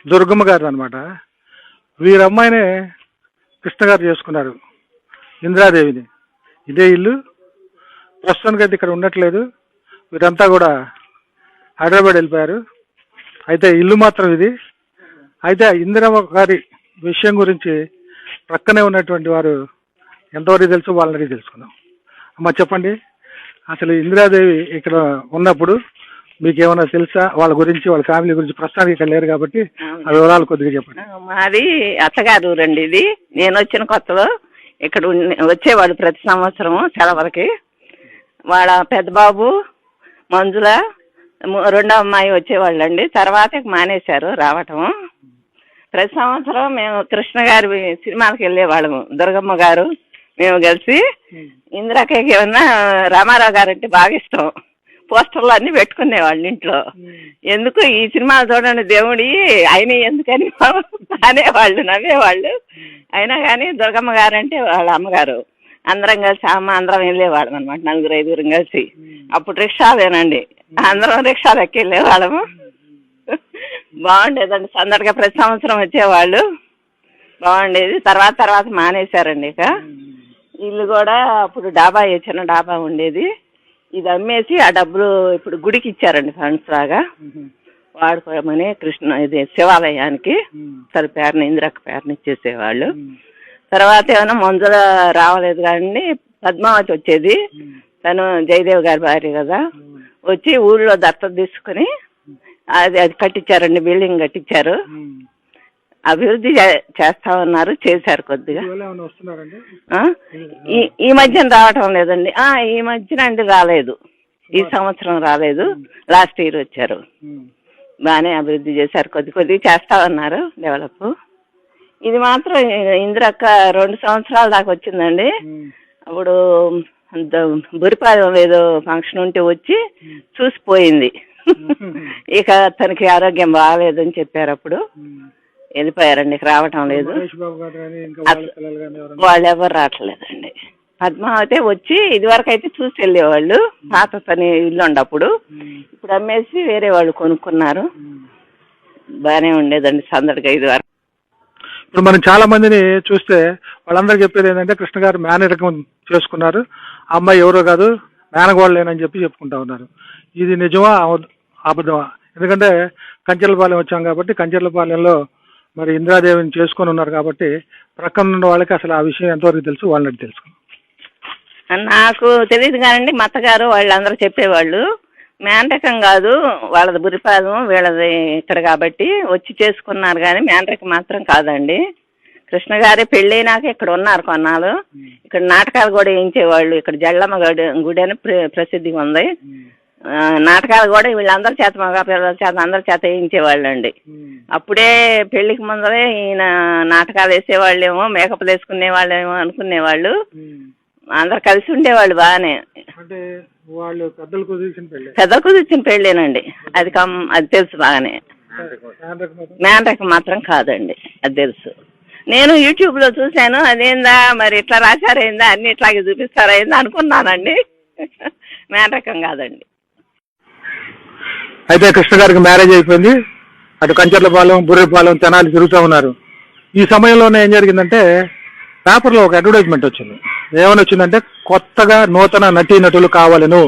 దుర్గమ్మ గారు అనమాట. వీరమ్మాయినే కృష్ణ గారు చేసుకున్నారు, ఇందిరాదేవిని. ఇదే ఇల్లు. ప్రస్తుతానికి అయితే ఇక్కడ ఉండట్లేదు, వీరంతా కూడా హైదరాబాద్ వెళ్ళిపోయారు. అయితే ఇల్లు మాత్రం ఇది. అయితే ఇందిరమ్మ గారి విషయం గురించి ప్రక్కనే ఉన్నటువంటి వారు ఎంతవరకు తెలుసు వాళ్ళని తెలుసుకుందాం. అమ్మ చెప్పండి, అసలు ఇందిరాదేవి ఇక్కడ ఉన్నప్పుడు మీకు ఏమైనా తెలుసా వాళ్ళ గురించి, వాళ్ళ ఫ్యామిలీ గురించి? ప్రస్తుతానికి ఇక్కడ లేరు కాబట్టి ఆ వివరాలు కొద్దిగా చెప్పండి. మాది అత్తగారు ఊరండి ఇది. నేను వచ్చిన కొత్తలో ఇక్కడ వచ్చేవాడు ప్రతి సంవత్సరం సెలవులకి. వాళ్ళ పెద్ద బాబు మంజుల రెండో అమ్మాయి వచ్చేవాళ్ళండి. తర్వాత మానేశారు రావటం. ప్రతి సంవత్సరం మేము కృష్ణ గారి సినిమాలకు వెళ్ళేవాళ్ళము, దుర్గమ్మ గారు మేము కలిసి. ఇందిరాకేకి ఏమన్నా రామారావు గారు అంటే బాగా ఇష్టం. పోస్టర్లు అన్ని పెట్టుకునేవాళ్ళు ఇంట్లో. ఎందుకు ఈ సినిమాలు చూడండి దేవుడి ఆయన ఎందుకని అనేవాళ్ళు, నవ్వేవాళ్ళు. అయినా కానీ దుర్గమ్మ గారు అంటే వాళ్ళ అమ్మగారు. అందరం కలిసి అమ్మ అందరం వెళ్ళేవాళ్ళం అనమాట, 4-5 కలిసి. అప్పుడు రిక్షాలేనండి, అందరం రిక్షాలు ఎక్కి వెళ్ళేవాళ్ళము. బాగుండేదండి, సందడిగా ప్రతి సంవత్సరం వచ్చేవాళ్ళు, బాగుండేది. తర్వాత మానేశారండి. ఇక ఇల్లు కూడా అప్పుడు డాబా, చిన్న డాబా ఉండేది. ఇది అమ్మేసి ఆ డబ్బులు ఇప్పుడు గుడికి ఇచ్చారండి, ఫండ్స్ లాగా వాడుకోమని. కృష్ణ ఇది శివాలయానికి తన పేరుని ఇందిరక్క పేరుని ఇచ్చేసేవాళ్ళు. తర్వాత ఏమైనా మంజుల రావలేదు కానీ పద్మావతి వచ్చేది. తను జయదేవ్ గారి భార్య కదా, వచ్చి ఊళ్ళో దత్తత తీసుకుని అది కట్టించారండి, బిల్డింగ్ కట్టించారు. అభివృద్ధి చేస్తా ఉన్నారు, చేశారు కొద్దిగా. ఈ మధ్యన రావటం లేదండి. ఈ మధ్యన అండి రాలేదు, ఈ సంవత్సరం రాలేదు, లాస్ట్ ఇయర్ వచ్చారు. బాగానే అభివృద్ధి చేశారు, కొద్దిగా చేస్తా ఉన్నారు డెవలప్. ఇది మాత్రం ఇందిరక్క 2 సంవత్సరాల దాకా వచ్చిందండి. అప్పుడు బురిపాలెం ఏదో ఫంక్షన్ ఉంటే వచ్చి చూసిపోయింది. ఇక తనకి ఆరోగ్యం బాగాలేదని చెప్పారు, అప్పుడు వెళ్ళిపోయారండి. ఇక రావటం లేదు, వాళ్ళు ఎవరు రావట్లేదండి. పద్మావతి వచ్చి ఇదివరకు అయితే చూసి వెళ్ళేవాళ్ళు, పాత తని ఇల్లు ఉండప్పుడు. ఇప్పుడు అమ్మేసి వేరే వాళ్ళు కొనుక్కున్నారు. బాగానే ఉండేదండి సందడిగా ఇదివరకు. ఇప్పుడు మనం చాలా మందిని చూస్తే వాళ్ళందరూ చెప్పేది ఏంటంటే కృష్ణ గారు మేనరికం చేసుకున్నారు, ఆ అమ్మాయి ఎవరో కాదు మేనగోళ్ళేనని చెప్పుకుంటా ఉన్నారు. ఇది నిజమా అబద్ధమా? ఎందుకంటే కంచెలపాలెం వచ్చాం కాబట్టి, కంచెలపాలెంలో మరి ఇందిరాదేవిని చేసుకొని ఉన్నారు కాబట్టి ప్రక్కన ఉన్న వాళ్ళకి అసలు ఆ విషయం ఎంతవరకు తెలుసు వాళ్ళని తెలుసుకున్నాం. నాకు తెలియదు కానండి, మా అత్తగారు వాళ్ళందరూ చెప్పేవాళ్ళు మేనరికం కాదు, వాళ్ళది బురిపాలెం వీళ్ళది ఇక్కడ కాబట్టి వచ్చి చేసుకున్నారు, కానీ మేనరికం మాత్రం కాదండి. కృష్ణ గారే పెళ్ళైనాక ఇక్కడ ఉన్నారు కొన్నాళ్ళు. ఇక్కడ నాటకాలు కూడా వేయించేవాళ్ళు. ఇక్కడ జల్లమ్మ గుడి అని ప్రసిద్ధిగా ఉంది. నాటకాలు కూడా వీళ్ళందరి చేత, మగ పిల్లల చేత అందరి చేత వేయించేవాళ్ళు అండి. అప్పుడే పెళ్లికి ముందరే ఈయన నాటకాలు వేసేవాళ్ళేమో, మేకప్లు వేసుకునే వాళ్ళేమో అనుకునేవాళ్ళు. అందరు కలిసి ఉండేవాళ్ళు బాగానే. పెద్దలు కుదిర్చిన పెళ్ళేనండి అది. అది తెలుసు బాగానే. మేనరికం మాత్రం కాదండి, అది తెలుసు. నేను యూట్యూబ్లో చూశాను. అదేందా మరి ఇట్లా రాశారైందా, అన్ని ఇట్లాగే చూపిస్తారైందా అనుకున్నానండి. మేటకం కాదండి. అయితే కృష్ణ గారికి మ్యారేజ్ అయిపోయింది. అటు కంచర్లపాలెం, బుర్రెపాలెం, తెనాలి తిరుగుతూ ఉన్నారు. ఈ సమయంలోనే ఏం జరిగిందంటే పేపర్లో ఒక అడ్వర్టైజ్మెంట్ వచ్చింది. ఏమని వచ్చిందంటే కొత్తగా నూతన నటీనటులు కావాలను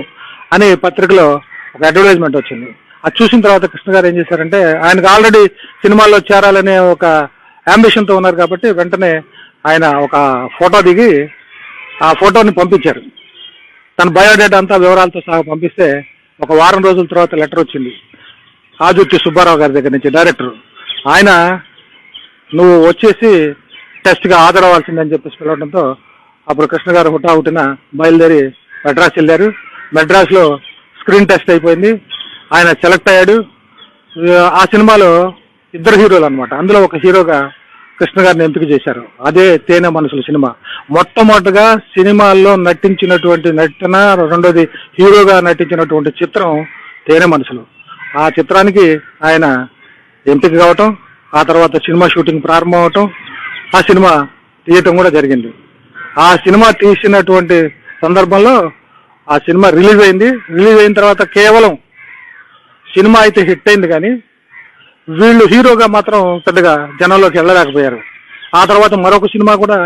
అనే పత్రికలో ఒక అడ్వర్టైజ్మెంట్ వచ్చింది. అది చూసిన తర్వాత కృష్ణ గారు ఏం చేశారంటే, ఆయనకు ఆల్రెడీ సినిమాల్లో చేరాలనే ఒక అంబిషన్తో ఉన్నారు కాబట్టి వెంటనే ఆయన ఒక ఫోటో దిగి ఆ ఫోటోని పంపించారు. తన బయోడేటా అంతా వివరాలతో సహా పంపిస్తే ఒక వారం రోజుల తర్వాత లెటర్ వచ్చింది ఆదుర్తి సుబ్బారావు గారి దగ్గర నుంచి, డైరెక్టర్. ఆయన నువ్వు వచ్చేసి టెస్ట్గా హాజరవ్వాల్సిందని చెప్పేసి పిలవడంతో అప్పుడు కృష్ణ గారు హుటాహుటిన బయలుదేరి మెడ్రాస్ వెళ్ళారు. మెడ్రాస్లో స్క్రీన్ టెస్ట్ అయిపోయింది. ఆయన సెలెక్ట్ అయ్యాడు. ఆ సినిమాలో 2 హీరోలు అనమాట. అందులో ఒక హీరోగా కృష్ణ గారిని ఎంపిక చేశారు. అదే తేనె మనసులు సినిమా. మొట్టమొదటిగా సినిమాల్లో నటించినటువంటి నటన, రెండోది హీరోగా నటించినటువంటి చిత్రం తేనె మనసులు. ఆ చిత్రానికి ఆయన ఎంపిక కావటం, ఆ తర్వాత సినిమా షూటింగ్ ప్రారంభం అవటం, ఆ సినిమా తీయటం కూడా జరిగింది. ఆ సినిమా తీసినటువంటి సందర్భంలో ఆ సినిమా రిలీజ్ అయింది. రిలీజ్ అయిన తర్వాత కేవలం సినిమా అయితే హిట్ అయింది, కానీ వీళ్ళు హీరోగా మాత్రం పెద్దగా జనంలోకి వెళ్ళలేకపోయారు. ఆ తర్వాత మరొక సినిమా కూడా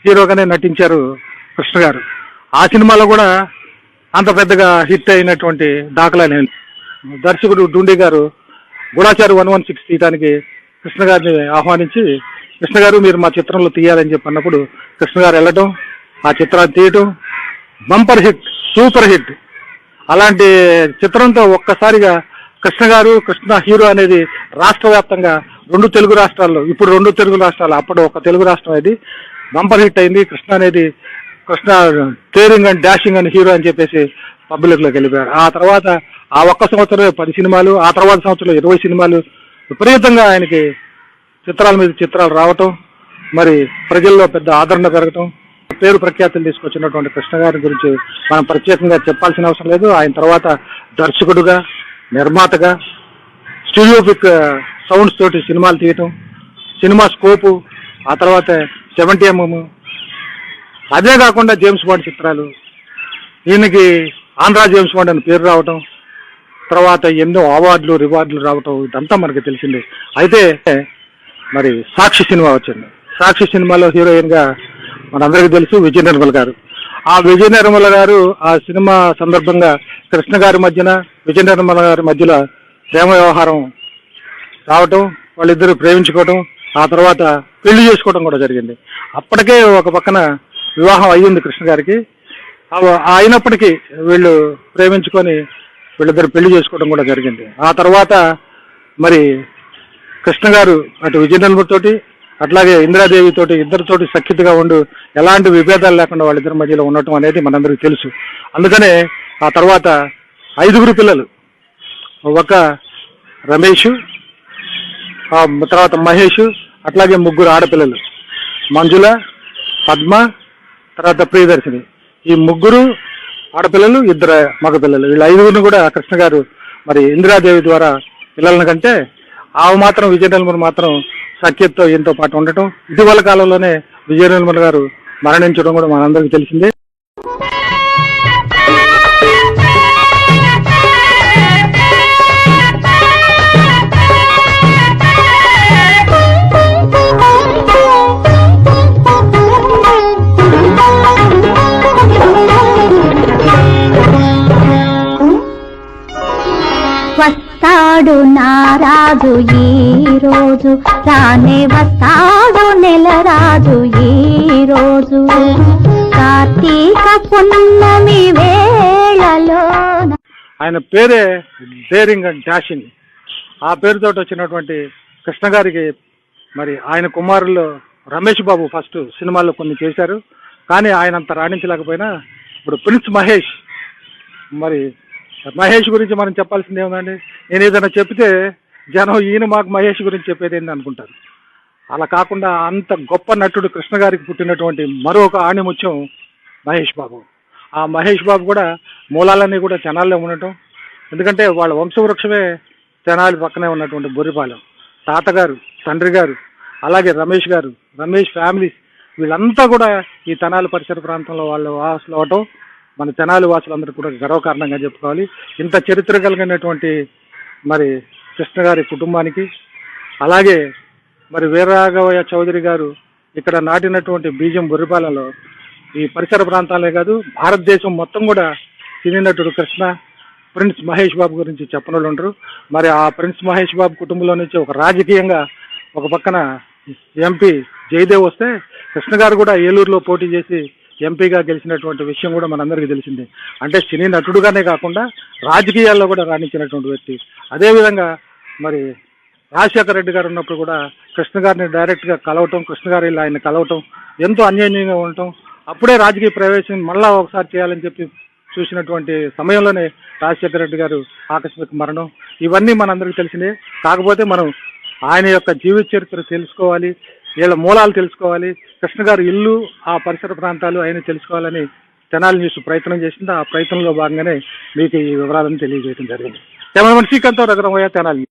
హీరోగానే నటించారు కృష్ణ గారు. ఆ సినిమాలో కూడా అంత పెద్దగా హిట్ అయినటువంటి దాఖలా లేదు. దర్శకుడు డూండి గారు గూఢాచారి 116 తీయడానికి కృష్ణ గారిని ఆహ్వానించి, కృష్ణ గారు మీరు మా చిత్రంలో తీయాలని చెప్పి అన్నప్పుడు కృష్ణ గారు వెళ్ళటం, ఆ చిత్రాన్ని తీయటం, బంపర్ హిట్, సూపర్ హిట్. అలాంటి చిత్రంతో ఒక్కసారిగా కృష్ణ గారు, కృష్ణ హీరో అనేది రాష్ట్ర వ్యాప్తంగా 2 తెలుగు రాష్ట్రాల్లో, ఇప్పుడు 2 తెలుగు రాష్ట్రాలు, అప్పుడు ఒక తెలుగు రాష్ట్రం అది బంపర్ హిట్ అయింది. కృష్ణ అనేది కృష్ణ కేరింగ్ అండ్ డాషింగ్ అని హీరో అని చెప్పేసి పబ్లిక్లోకి వెళ్ళిపోయారు. ఆ తర్వాత ఆ ఒక్క సంవత్సరం 10 సినిమాలు, ఆ తర్వాత సంవత్సరంలో 20 సినిమాలు, విపరీతంగా ఆయనకి చిత్రాల మీద చిత్రాలు రావటం, మరి ప్రజల్లో పెద్ద ఆదరణ పెరగటం, పేరు ప్రఖ్యాతులు తీసుకొచ్చినటువంటి కృష్ణ గారి గురించి మనం ప్రత్యేకంగా చెప్పాల్సిన అవసరం లేదు. ఆయన తర్వాత దర్శకుడుగా, నిర్మాతగా, స్టూడియోపిక్ సౌండ్స్ తోటి సినిమాలు తీయటం, సినిమా స్కోపు, ఆ తర్వాత 70mm, అదే కాకుండా జేమ్స్ బాండ్ చిత్రాలు, ఈయనకి ఆంధ్రా జేమ్స్ బాండ్ అని పేరు రావటం, తర్వాత ఎన్నో అవార్డులు, రివార్డులు రావటం, ఇదంతా మనకి తెలిసిందే. అయితే మరి సాక్షి సినిమా వచ్చింది. సాక్షి సినిమాలో హీరోయిన్గా మనందరికీ తెలుసు విజయ నిర్మల్ గారు. ఆ విజయ నిర్మల్ గారు ఆ సినిమా సందర్భంగా కృష్ణ గారి మధ్యన, విజయ నిర్మల్ గారి మధ్యలో ప్రేమ వ్యవహారం రావటం, వాళ్ళిద్దరూ ప్రేమించుకోవటం, ఆ తర్వాత పెళ్లి చేసుకోవడం కూడా జరిగింది. అప్పటికే ఒక పక్కన వివాహం అయ్యింది కృష్ణ గారికి. అయినప్పటికీ వీళ్ళు ప్రేమించుకొని వీళ్ళిద్దరు పెళ్లి చేసుకోవడం కూడా జరిగింది. ఆ తర్వాత మరి కృష్ణ గారు అటు విజయ నిర్మల్ తోటి, అట్లాగే ఇందిరాదేవి తోటి, ఇద్దరితోటి సఖ్యతగా ఉండు, ఎలాంటి విభేదాలు లేకుండా వాళ్ళిద్దరి మధ్యలో ఉండటం అనేది మనందరికీ తెలుసు. అందుకనే ఆ తర్వాత 5 పిల్లలు, ఒక రమేష్, తర్వాత మహేష్, అట్లాగే 3 ఆడపిల్లలు, మంజుల, పద్మ, తర్వాత ప్రియదర్శిని. ఈ 3 ఆడపిల్లలు, 2 మగపిల్లలు. వీళ్ళ 5 కూడా కృష్ణ గారు మరి ఇందిరాదేవి ద్వారా పిల్లలను కంటే, ఆమె మాత్రం విజయ నిర్మల్ మాత్రం సఖ్యతతో ఈయనతో పాటు ఉండటం. ఇటీవల కాలంలోనే విజయ నిర్మల్ గారు మరణించడం కూడా మనందరికీ తెలిసిందే. వస్తాడు నారాజు ఈ రోజు, రానే వస్తాడు నెలరాజు ఈ రోజు, కార్తీక పున్నమి వేళలో. ఆయన పేరే డేరింగ్ అండ్ డాషింగ్. ఆ పేరుతో వచ్చినటువంటి కృష్ణ గారికి మరి ఆయన కుమారులు రమేష్ బాబు ఫస్ట్ సినిమాల్లో కొన్ని చేశారు, కానీ ఆయన అంత రాణించలేకపోయినా ఇప్పుడు ప్రిన్స్ మహేష్, మరి మహేష్ గురించి మనం చెప్పాల్సింది ఏముందండి? నేను ఏదైనా చెప్తే జనం ఈయన మాకు మహేష్ గురించి చెప్పేది ఏంటి అనుకుంటారు. అలా కాకుండా అంత గొప్ప నటుడు కృష్ణ గారికి పుట్టినటువంటి మరొక ఆణిముత్యం మహేష్ బాబు. ఆ మహేష్ బాబు కూడా మూలాలన్నీ కూడా తెనాలిలో ఉండటం, ఎందుకంటే వాళ్ళ వంశవృక్షమే తెనాలి పక్కనే ఉన్నటువంటి బొర్రిపాలెం. తాతగారు, తండ్రి గారు అలాగే రమేష్ గారు, రమేష్ ఫ్యామిలీ, వీళ్ళంతా కూడా ఈ తెనాలి పరిసర ప్రాంతంలో వాళ్ళు వాసులు అవటం మన తెనాలి వాసులందరూ కూడా గర్వకారణంగా చెప్పుకోవాలి. ఇంత చరిత్ర కలిగినటువంటి మరి కృష్ణ గారి కుటుంబానికి, అలాగే మరి వీరరాఘవయ్య చౌదరి గారు ఇక్కడ నాటినటువంటి బీజం బుర్రిపాలెంలో ఈ పరిసర ప్రాంతాలే కాదు భారతదేశం మొత్తం కూడా సినీ నటుడు కృష్ణ, ప్రిన్స్ మహేష్ బాబు గురించి చెప్పనోళ్ళు ఉండరు. మరి ఆ ప్రిన్స్ మహేష్ బాబు కుటుంబంలో నుంచి ఒక రాజకీయంగా ఒక పక్కన ఎంపీ జయదేవ్ వస్తే కృష్ణ గారు కూడా ఏలూరులో పోటీ చేసి ఎంపీగా గెలిచినటువంటి విషయం కూడా మనందరికీ తెలిసిందే. అంటే సినీ నటుడుగానే కాకుండా రాజకీయాల్లో కూడా రాణించినటువంటి వ్యక్తి. అదేవిధంగా మరి రాజశేఖర రెడ్డి గారు ఉన్నప్పుడు కూడా కృష్ణ గారిని డైరెక్ట్గా కలవటం, కృష్ణ గారు ఇలా ఆయన కలవటం, ఎంతో అన్యోన్యంగా ఉండటం, అప్పుడే రాజకీయ ప్రవేశం మళ్ళా ఒకసారి చేయాలని చెప్పి చూసినటువంటి సమయంలోనే రాజశేఖర రెడ్డి గారు ఆకస్మిక మరణం, ఇవన్నీ మనందరికీ తెలిసిందే. కాకపోతే మనం ఆయన యొక్క జీవిత చరిత్ర తెలుసుకోవాలి, వీళ్ళ మూలాలు తెలుసుకోవాలి, కృష్ణ గారి ఇల్లు ఆ పరిసర ప్రాంతాలు ఆయన తెలుసుకోవాలని తెనాలి న్యూస్ ప్రయత్నం చేసింది. ఆ ప్రయత్నంలో భాగంగానే మీకు ఈ వివరాలను తెలియజేయడం జరిగింది. కెమెరామెన్ శ్రీకాంత్ రఘురామయ్య, తెనాలి.